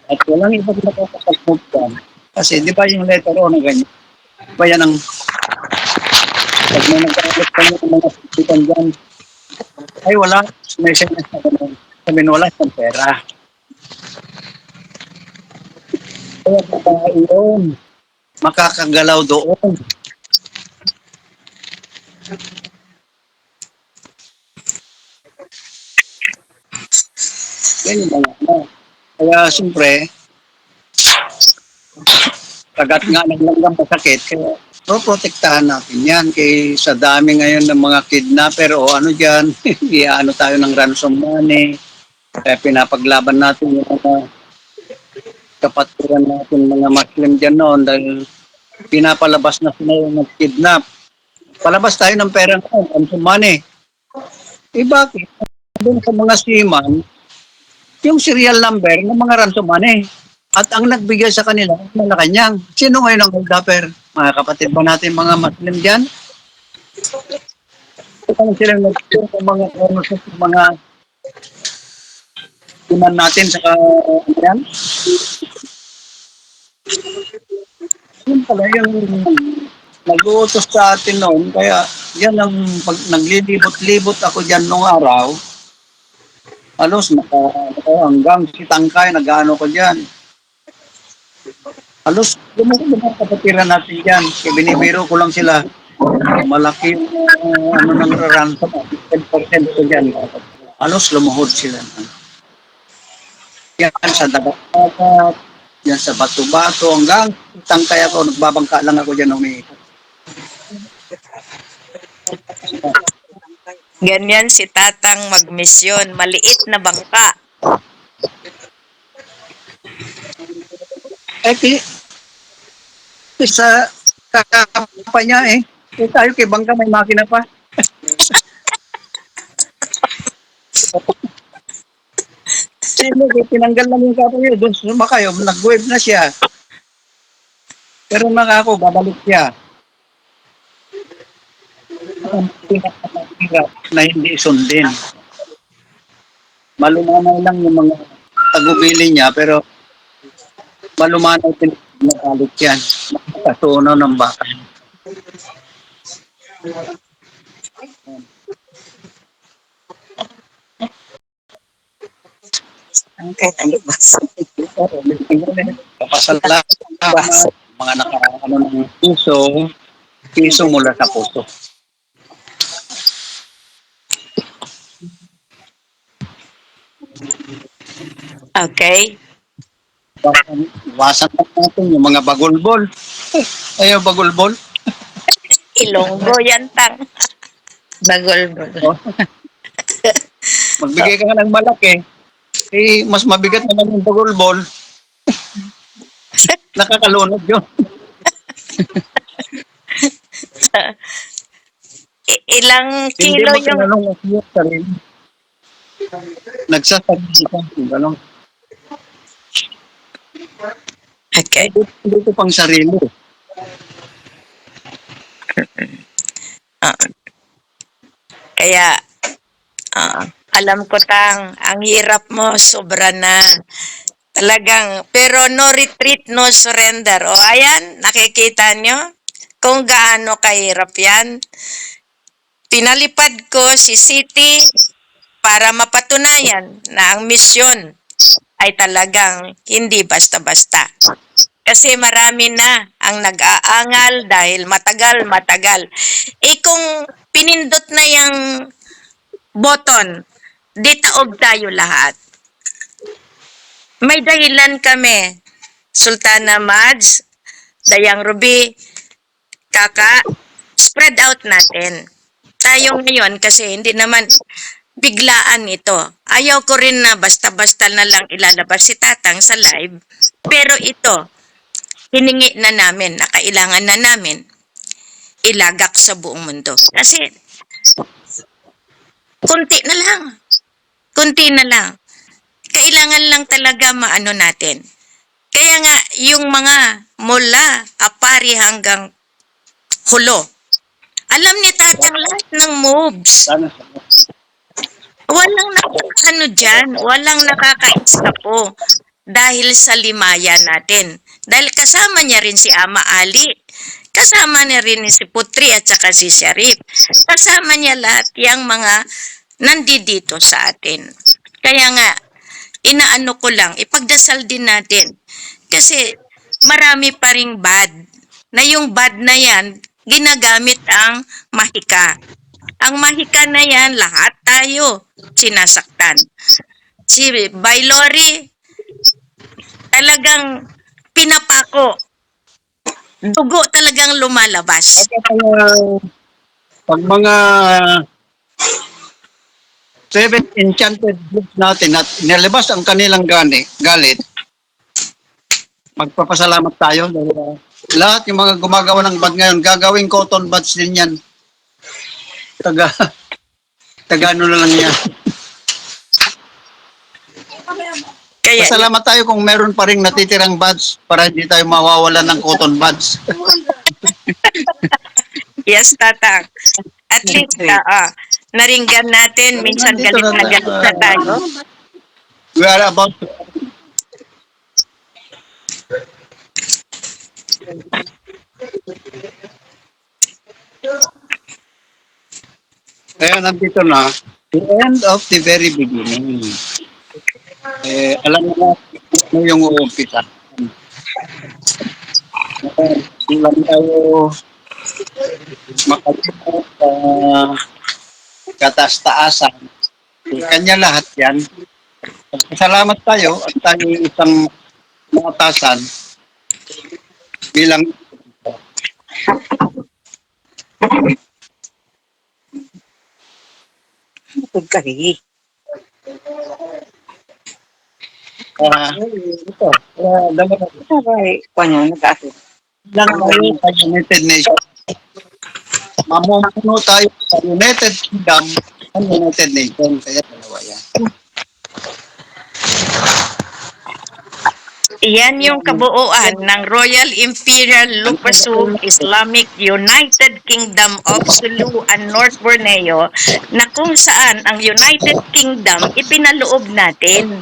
Speaker 6: At walang ibang nakakapag-move yan. Kasi di ba yung letter O na ganyan? Di ba yan ang pag may nagkakalit ka ng mga sikitan dyan, ay wala, may sinas na ganun. Sabihin wala siyang pera. Kaya babae yun, makakagalaw doon. Yan yung mga ano. Kaya siyempre, kagat nga naglanggam pasakit, kaya protektahan natin yan. Kaya sa dami ngayon ng mga kidnapper o ano dyan, ano tayo ng ransom money. Kaya pinapaglaban natin yung mga kapatiran natin mga Muslim dyan noon dahil pinapalabas na sila yung nag-kidnap. Palabas tayo ng pera noon, ransom money. Bakit? Doon sa mga seaman, yung serial number ng mga ransom money. At ang nagbigay sa kanila, Malacanang. Sino ngayon ang holdapper? Mga kapatid ba natin mga Muslim dyan? Kung silang nagbigay sa mga iman natin sa yan? Yun pala yung nag-uutos sa atin noon. Kaya yan ang pag naglilibot-libot ako dyan nung araw, alos, hanggang si Tangkay, nag-ano ko dyan. Alos, lumaki mga kapatiran natin dyan. Kaya binibiro ko lang sila. Malaki ano nang ransom, 10% ko dyan. Alos, lumuhod sila. Yan sa dagat-dagat, yan sa bato-bato, hanggang Tangkay ako, nagbabangka lang ako dyan umiikot.
Speaker 2: Ganyan si Tatang magmisyon, maliit na bangka.
Speaker 6: Sa kakapa niya tayo kay bangka may makina pa. Sino tinanggal na yung kapo niya, doon sumakayo, nag-wave na siya. Pero ako, babalik siya. Ang pinakapagpira na hindi sundin. Malumanaw lang yung mga tagubili niya, pero malumanaw pinakalit yan. Makasunaw ng baka.
Speaker 2: Ang tayo bas.
Speaker 6: Kapasalamat mga ano ng piso mula sa puso.
Speaker 2: Okay?
Speaker 6: Iwasan natin yung mga bagulbol. Ayaw bagulbol.
Speaker 2: Ilonggo yan, tang. Bagol-bagol.
Speaker 6: Oh. Magbigay ka ng malaki. Mas mabigat naman yung bagulbol. Nakakalunod yun.
Speaker 2: Ilang
Speaker 6: Hindi
Speaker 2: kilo
Speaker 6: mo
Speaker 2: yung...
Speaker 6: tinanong ang iyong sarili. Nagsasabi ka. Ganun.
Speaker 2: Okay.
Speaker 6: Hindi ko pang sarili.
Speaker 2: Kaya, alam ko tang, ang hirap mo, sobra na. Talagang, pero no retreat, no surrender. O ayan, nakikita nyo kung gaano kahirap yan. Pinalipad ko si City para mapatunayan na ang misyon ay talagang hindi basta-basta. Kasi marami na ang nag-aangal dahil matagal. Kung pinindot na yung button, di taob tayo lahat. May dahilan kami. Sultana Mads, Dayang Ruby, Kaka, spread out natin. Tayo ngayon kasi hindi naman biglaan ito. Ayaw ko rin na basta-basta na lang ilalabas si Tatang sa live. Pero ito, hiningi na namin, na kailangan na namin ilagak sa buong mundo. Kasi, kunti na lang. Kailangan lang talaga maano natin. Kaya nga, yung mga mula apari hanggang hulo, alam ni Tatang lahat ng moves. Walang walang nakakaisa po dahil sa limaya natin. Dahil kasama niya rin si Ama Ali, kasama niya rin si Putri at saka si Sharif. Kasama niya lahat yung mga nandito sa atin. Kaya nga, inaano ko lang, ipagdasal din natin. Kasi marami pa ring bad. Na yung bad na yan, ginagamit ang mahika. Ang mahika na yan, lahat tayo sinasaktan. Si Bailori, talagang pinapako. Dugo talagang lumalabas.
Speaker 6: Pag mga 7 enchanted books natin at nilabas ang kanilang galit, magpapasalamat tayo. Lahat yung mga gumagawa ng bad ngayon, gagawing cotton buds din yan. Tagano na lang niya.
Speaker 2: Kaya,
Speaker 6: Pasalamat tayo kung meron pa rin natitirang buds para hindi tayo mawawalan ng cotton buds.
Speaker 2: yes, Tatang. At least, naringgan natin, minsan
Speaker 6: Nandito
Speaker 2: galit na galit na tayo.
Speaker 6: We are about to... Kaya nandito na, the end of the very beginning. Alam mo na yung uumpisa. Hindi lang tayo makalimutan sa kataas-taasan. Kanya lahat yan. Salamat tayo at tayo isang makatasan bilang
Speaker 2: Pagkahi.
Speaker 6: ito. Dalawa
Speaker 2: Kanya, nag-aso.
Speaker 6: lang tayo sa United Nations. Mamumuno tayo sa United Kingdom at United Nations. Kaya dalawa yan.
Speaker 2: Iyan yung kabuuan ng Royal Imperial Lupasug Islamic United Kingdom of Sulu and North Borneo na kung saan ang United Kingdom ipinaloob natin.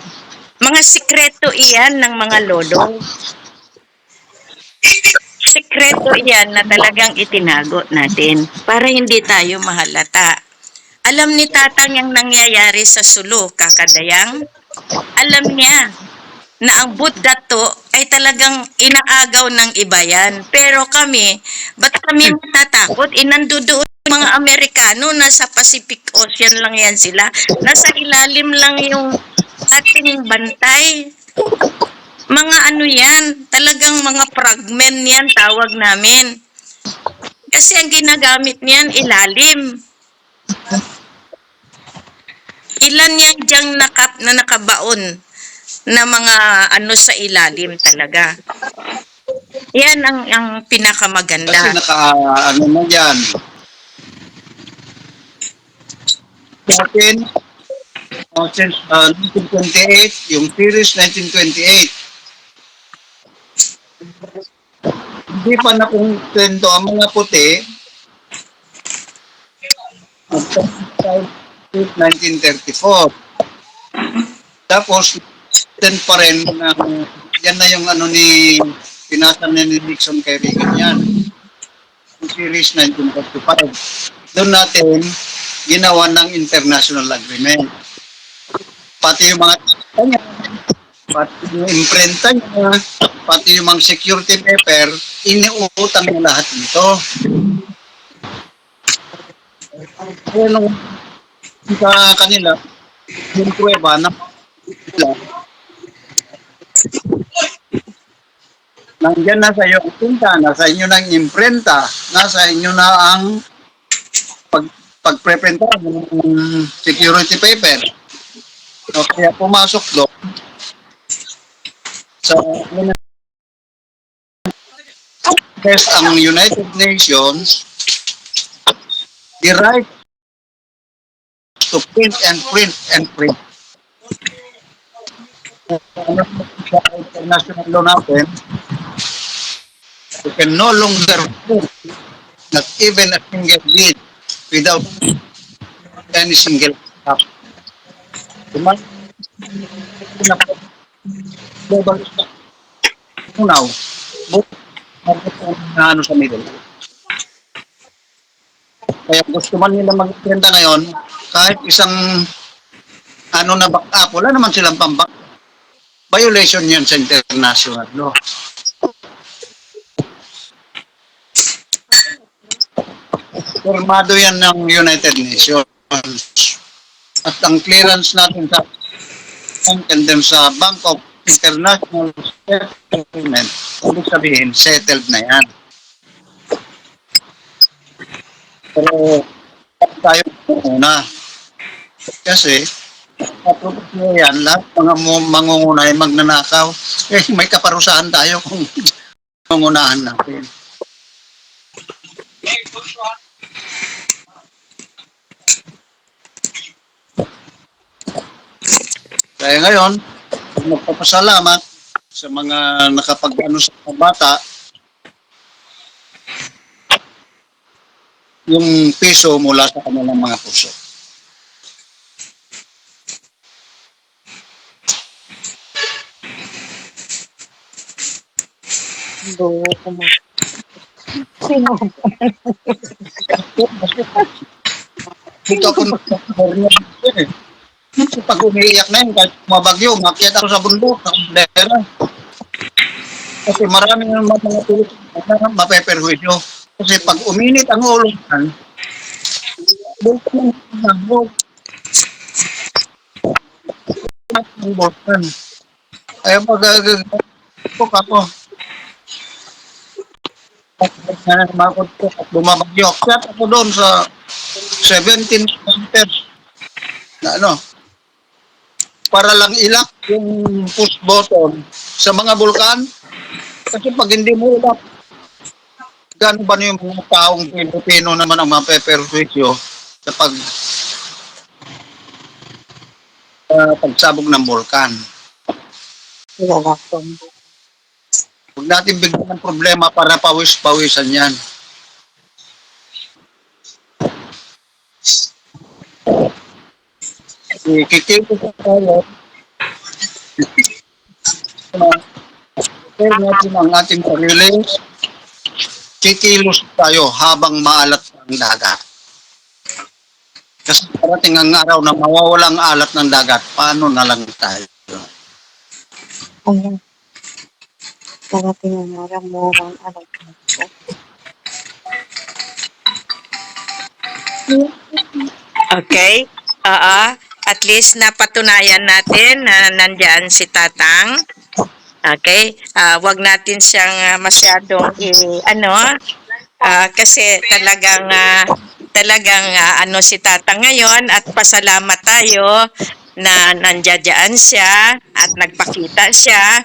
Speaker 2: Mga sikreto iyan ng mga lolo. Sikreto iyan na talagang itinago natin para hindi tayo mahalata. Alam ni Tatang yung nangyayari sa Sulu, Kakadayang. Alam niya na ang Buddha to ay talagang inaagaw ng iba yan. Pero kami, ba't kami matatakot? Nandoon mga Amerikano, nasa Pacific Ocean lang yan sila. Nasa ilalim lang yung ating bantay. Mga ano yan, talagang mga fragment yan, tawag namin. Kasi ang ginagamit niyan, ilalim. Ilan yan diyang na nakabaon na mga ano sa ilalim talaga. Yan ang pinakamaganda.
Speaker 6: Kasi ano na yan. Since 1928, yung series 1928. Hindi pa nakuntento ang mga puti. 1934. Tapos, then pa rin, yan na yung ano ni pinasa ni Nixon kay Reagan yan. Yung series 1935. Doon natin ginawa ng international agreement. Pati yung mga kanya, pati yung imprenta niya, pati yung mga security paper, iniutang niya lahat nito. Kaya nung sa kanila, yung prueba na nandiyan na sa iyo ang tinta, nasa inyo na ang imprenta, nasa inyo na ang pagprepenta ng security paper. So, kaya pumasok doon sa test ang United Nations the right to print and print and print. Ano sa international law natin, you can no longer print not even a single bead without any single stop. Diba? Global stop. Now, ano sa middle. Kaya gusto man nila mag-prenta ngayon, kahit isang ano na back-up, wala naman silang pambak. Violation yan sa international law. Formado yan ng United Nations. At ang clearance natin sa and then sa Bank of International Settlement, ibig sabihin, settled na yan. Pero tayo muna. Kasi, kapag yan, lahat mga mangunguna ay magnanakaw. Eh, may kaparusahan tayo kung mangunahan natin. Kaya ngayon, magpapasalamat sa mga nakapag-ano sa mga bata, yung piso mula sa kanilang mga puso. Dito ako eh. Kasi pag umiiyak na yun, kahit mabagyo, makiat ako sa bundok, sa kundera. Kasi marami ng mga tulis na mapeperwisyo. Kasi pag uminit ang ulan, bulkan ng bog. Ang bulkan. Kaya pag ako, makot ko at bumabagyo. Kaya ako doon sa 17 meters na ano, para lang ilak yung push button sa mga bulkan. Kasi pag hindi mo ilak, gano'n ba yung mga taong Pilipino naman ang mapeperwisyo sa pagsabog ng bulkan. Huwag natin bigyan ng problema para pawis-pawisan yan. Kikito sa tayo. Kaya natin ang ating sarili. Kikilos tayo habang maalat ang dagat. Kasi parating ang araw na mawawalang alat ng dagat, paano na lang tayo?
Speaker 9: Mga pinamura-murang alikabok.
Speaker 2: Okay? At least napatunayan natin na nandyan si Tatang. Okay? Wag natin siyang masyadong kasi talagang ano si Tatang ngayon at pasalamat tayo na nandiyan siya at nagpakita siya.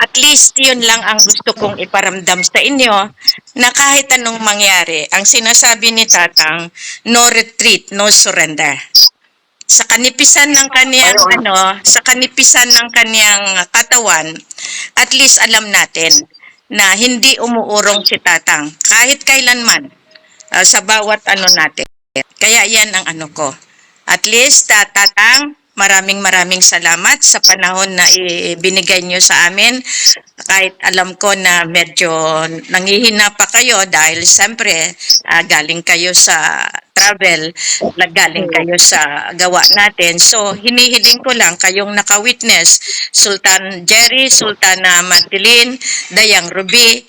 Speaker 2: At least yun lang ang gusto kong iparamdam sa inyo na kahit anong mangyari, ang sinasabi ni Tatang, no retreat, no surrender. Sa kanipisan ng kaniyang sa kanipisan ng kaniyang katawan, at least alam natin na hindi umuurong si Tatang kahit kailanman sa bawat ano natin. Kaya yan ang ano ko. At least, Tatang, maraming salamat sa panahon na ibinigay niyo sa amin. Kahit alam ko na medyo nanghihina pa kayo dahil siyempre galing kayo sa travel, galing kayo sa gawa natin. So, hinihiling ko lang kayong naka-witness, Sultan Jerry, Sultana Madeline, Dayang Ruby,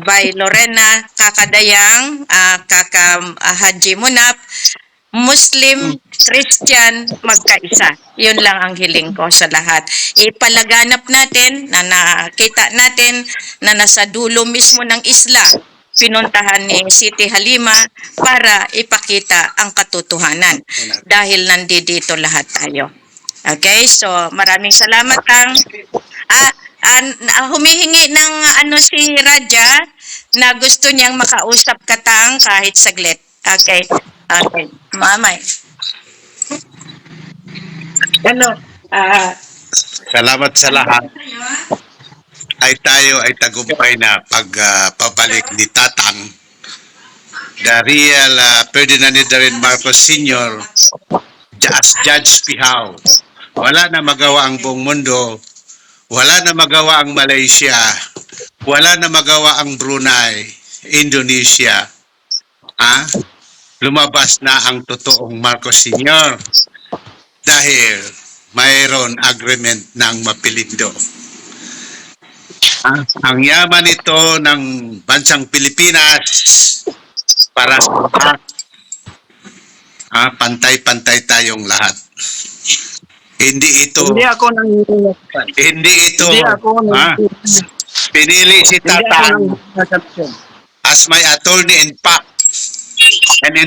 Speaker 2: Bay Lorena, Kaka Dayang, Kaka Haji Munap, Muslim, Christian, magkaisa. Yun lang ang hiling ko sa lahat. Ipalaganap natin na nakita natin na nasa dulo mismo ng isla, pinuntahan ni Siti Halima para ipakita ang katotohanan. Dahil nandito lahat tayo. Okay? So, maraming salamat ang humihingi ng si Raja na gusto niyang makausap ka Tang kahit saglit. Okay. Okay. Mamay.
Speaker 10: Salamat sa lahat. Tayo ay tagumpay na pagpabalik ni Tatang. The real Ferdinand Hidalgo Marcos Sr. as Judge Pihaw. Wala na magawa ang buong mundo. Wala na magawa ang Malaysia. Wala na magawa ang Brunei, Indonesia. Lumabas na ang totoong Marcos Sr. dahil mayroon agreement ng Mapilindo. Ang yaman ito ng bansang Pilipinas para sa lahat. Pantay-pantay tayong lahat. Hindi ito.
Speaker 6: Hindi ako nanginginig.
Speaker 10: Hindi ito.
Speaker 6: Hindi ako
Speaker 10: Pinili si Tatang as my attorney in fact, an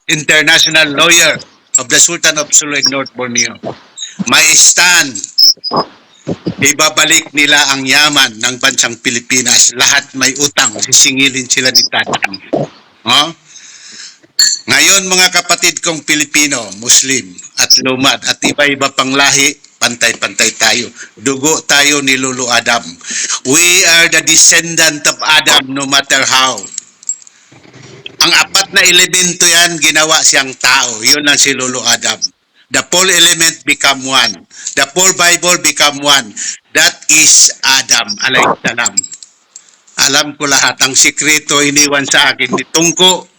Speaker 10: international lawyer of the Sultan of Sulu in North Borneo. May stand. Ibabalik nila ang yaman ng bansang Pilipinas. Lahat may utang. Sisingilin sila ni Tatang. Ngayon mga kapatid kong Pilipino, Muslim at Lumad at iba-iba pang lahi, pantay-pantay tayo. Dugo tayo ni Lolo Adam. We are the descendant of Adam no matter how. Ang apat na elemento yan, ginawa siyang tao. Yun lang si Lolo Adam. The four element become one. The four Bible become one. That is Adam, alayhi salam. Alam ko lahat. Ang sikreto iniwan sa akin ni Tungko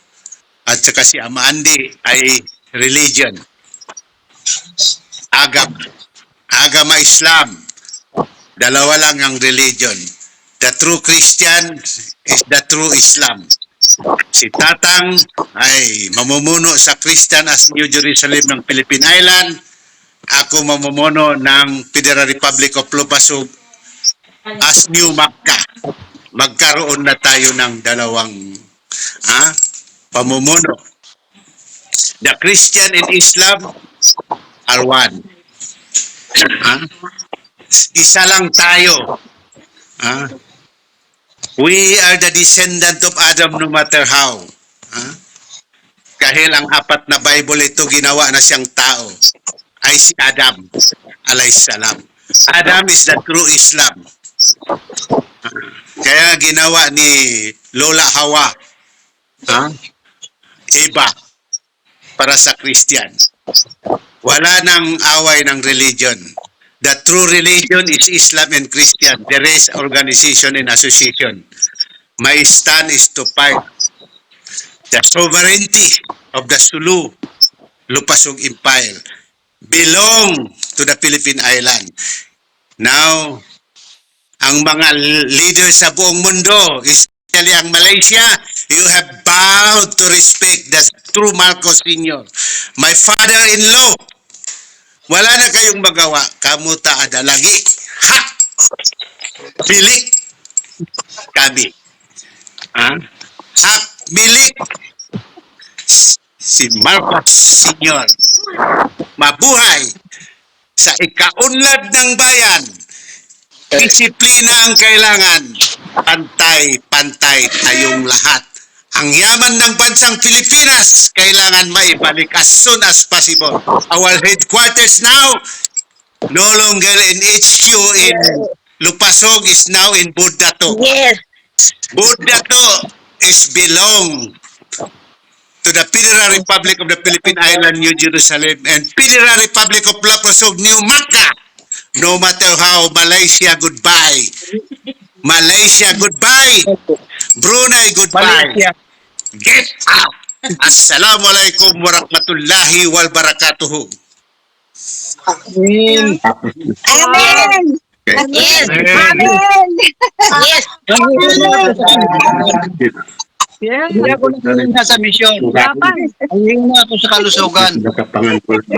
Speaker 10: at saka si Ama Andi ay religion. Agama Islam. Dalawa lang ang religion. The true Christian is the true Islam. Si Tatang ay mamumuno sa Christian as New Jerusalem ng Philippine Island. Ako mamumuno ng Federal Republic of Lupasug as New Makkah. Magkaroon na tayo ng dalawang pamumuno. The Christian and Islam are one. Isa lang tayo. We are the descendant of Adam no matter how. Kahil ang apat na Bible ito ginawa na siyang tao ay si Adam alayhis salam. Adam is the true Islam. Kaya ginawa ni Lola Hawa Eva para sa Christian. Wala nang away ng religion. The true religion is Islam and Christian. The rest, organization and association. My stand is to fight the sovereignty of the Sulu Lupasug Empire belong to the Philippine Island. Now, ang mga leader sa buong mundo, especially ang Malaysia, you have bowed to respect the true Marcos Sr. My father-in-law, wala na kayong magawa. Kamuta adalagi. Ha! Bilik kami. Ha? Hak milik si Marcos Sr. Mabuhay sa ikaunlad ng bayan. Disiplina ang kailangan. Pantay-pantay tayong lahat. Ang yaman ng bansang Pilipinas kailangan maibalik as soon as possible. Our headquarters now, no longer in HQ in Lupasog, is now in Budato.
Speaker 5: Yes.
Speaker 10: Budato is belong to the Federal Republic of the Philippine Island, New Jerusalem, and Federal Republic of Lapasog, New Macca. No matter how, Malaysia, goodbye. Malaysia, goodbye. Brunei, goodbye.
Speaker 6: Malaysia.
Speaker 10: Get out. Assalamualaikum warahmatullahi wabarakatuh.
Speaker 6: Amen.
Speaker 3: Amen!
Speaker 5: Yes.
Speaker 3: Amen!
Speaker 5: Yes.
Speaker 6: Hindi ako nakihina sa misyon. Ang hina ako sa kalusugan.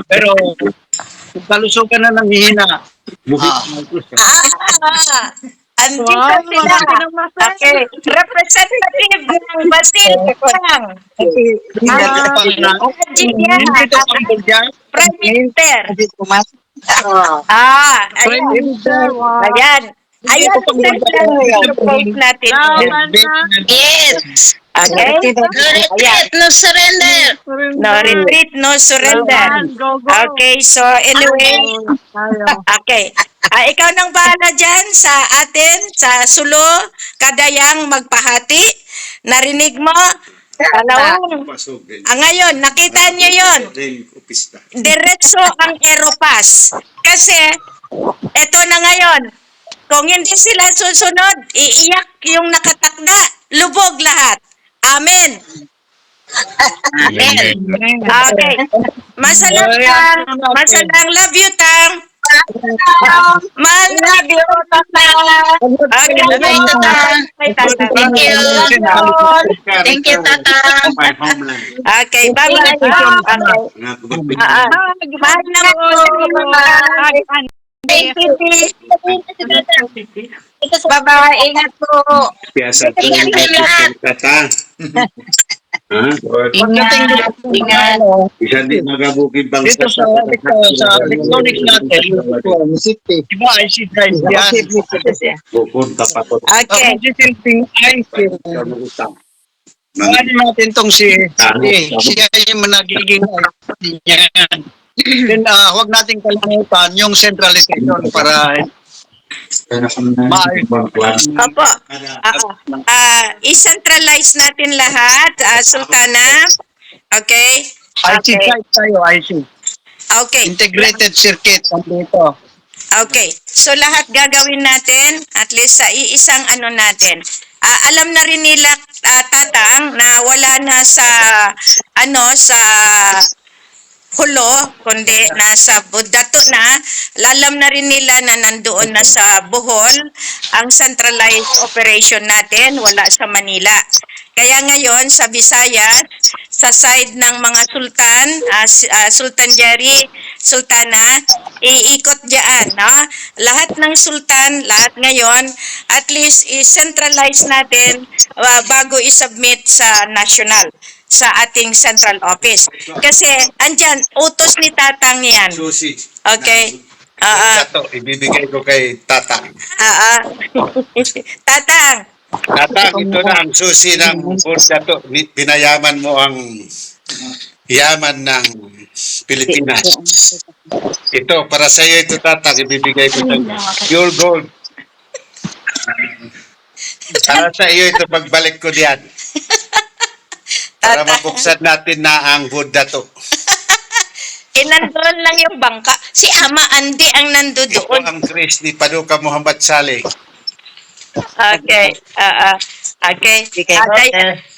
Speaker 6: Pero kung kalusugan na nanghihina,
Speaker 2: Andito sila. Okay. Representative ng Basil Pang.
Speaker 6: hindi ito Cambodia.
Speaker 2: Prime Minister.
Speaker 6: Prime
Speaker 2: Ayan.
Speaker 6: Minister.
Speaker 2: Ayan. Ayan ang surprise natin.
Speaker 5: Yes.
Speaker 2: Okay?
Speaker 5: No retreat, no surrender.
Speaker 2: No retreat, no surrender. Okay, so anyway. Okay. Ikaw nang bahala dyan sa atin, sa Sulo, Kadayang magpahati. Narinig mo? Dalawang. Ngayon, nakita nyo yun. Diretso ang Aeropass. Kasi, eto na ngayon. Kung hindi sila susunod, iiyak yung nakatakda. Lubog lahat. Amen.
Speaker 5: Amen.
Speaker 2: Okay. Masalang, love you, Tang. Man, love you, Tang. Okay,
Speaker 5: Thank you. Thank you, Tata.
Speaker 2: Okay, bye-bye. Mahal na po. Thank you. Bye-bye. Ingat po.
Speaker 5: Ingat kayo lahat. Ingat.
Speaker 10: Isa di magabukid bang
Speaker 6: Dito sa electronics natin, iba IC drive yan.
Speaker 10: pupunta pa to.
Speaker 2: Okay.
Speaker 6: Ang sisilping IC. Ano natin tong siya yung nagiging yan. Then huwag nating kalimutan yung centralization para
Speaker 2: Opo. I-centralize natin lahat, Sultana. Okay?
Speaker 6: IC drive tayo, IC.
Speaker 2: Okay.
Speaker 6: Integrated circuit dito.
Speaker 2: Okay. So lahat gagawin natin, at least sa iisang ano natin. Alam na rin nila, Tatang, na wala na sa Hulo, kundi nasa Budato na. Alam na rin nila na nandoon na sa Bohol ang centralized operation natin, wala sa Manila. Kaya ngayon sa Visayas, sa side ng mga sultan, Sultan Jerry, Sultana, iikot diyan, no? Lahat ng sultan, lahat ngayon, at least i-centralize natin bago i-submit sa national, sa ating central office. Kasi andyan, utos ni Tatang yan.
Speaker 10: Susi.
Speaker 2: Okay.
Speaker 10: Ito, ibibigay ko kay Tatang.
Speaker 2: Tatang,
Speaker 10: Tatang, ito na ang susi ng Budato. Pinayaman mo ang yaman ng Pilipinas. Ito, para sa iyo ito, Tatang, ibibigay ko sa'yo. Your gold. Para sa iyo ito, pagbalik ko diyan. Para mabuksan natin na ang Budato.
Speaker 2: nandun lang yung bangka. Si Ama Andi ang nando
Speaker 10: Ito
Speaker 2: doon.
Speaker 10: ang Chris ni Paduka Muhammad Saleh.
Speaker 2: Okay. Okay.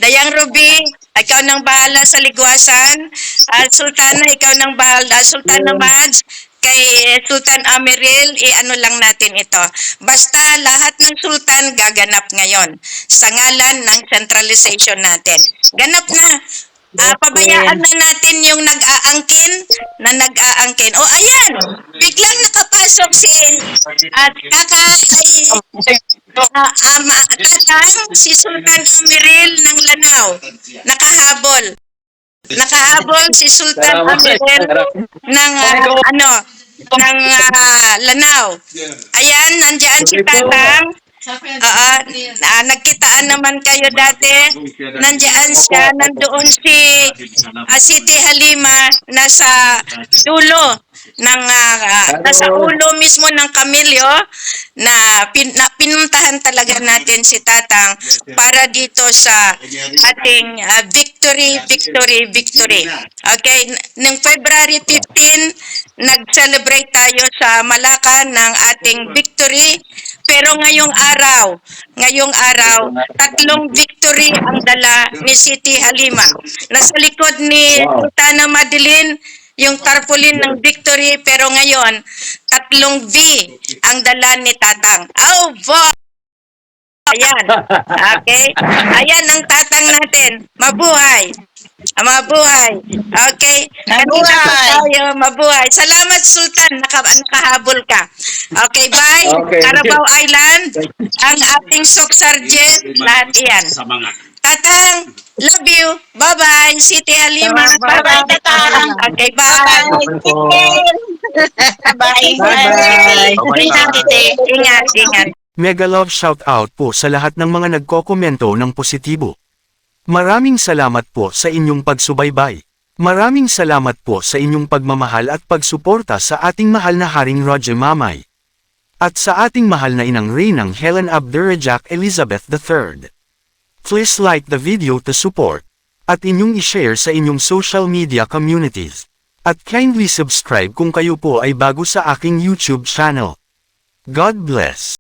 Speaker 2: Dayang Ruby, ikaw nang bahala sa ligwasan. Sultana, ikaw nang bahala. Sultana Mads, kay Sultan Amiril, ano lang natin ito. Basta lahat ng sultan gaganap ngayon sa ngalan ng centralization natin. Ganap na. Pabayaan na natin yung nag-aangkin. O ayan, biglang nakapasok si Tatang, si Sultan Amiril ng Lanao. Nakahabol si Sultan Amiril ng Lanao. Ayan, nandiyan si Tatang. Nagkitaan naman kayo dati. Nandiyan siya, nandoon si Siti Halima nasa dulo ng nasa ulo mismo ng Camilio na pinuntahan talaga natin si Tatang para dito sa ating victory. Okay, ng February 15 nag-celebrate tayo sa Malacca ng ating victory. Pero ngayong araw, 3 victory ang dala ni Siti Halima. Nasa likod ni Sultana Madeline, yung tarpaulin ng victory, pero ngayon, 3 V ang dala ni Tatang. Oh, ayan. Okay? Ayan ang Tatang natin. Mabuhay. Okay? Kanina pa tayo, mabuhay. Salamat, Sultan. Nakahabol ka. Okay, bye. Carabao Island, ang ating Soc Sergeant, lahat iyan. Tatang, love you. Bye-bye. Siti Halima.
Speaker 5: Bye-bye, Tatang.
Speaker 2: Okay, bye.
Speaker 5: Bye-bye.
Speaker 2: Ingat.
Speaker 1: Mega love shoutout po sa lahat ng mga nagkokomento ng positibo. Maraming salamat po sa inyong pagsubaybay. Maraming salamat po sa inyong pagmamahal at pagsuporta sa ating mahal na Haring Roger Mamay. At sa ating mahal na inang Reynang Helen Abdurrahman Elizabeth III. Please like the video to support. At inyong i-share sa inyong social media communities. At kindly subscribe kung kayo po ay bago sa aking YouTube channel. God bless.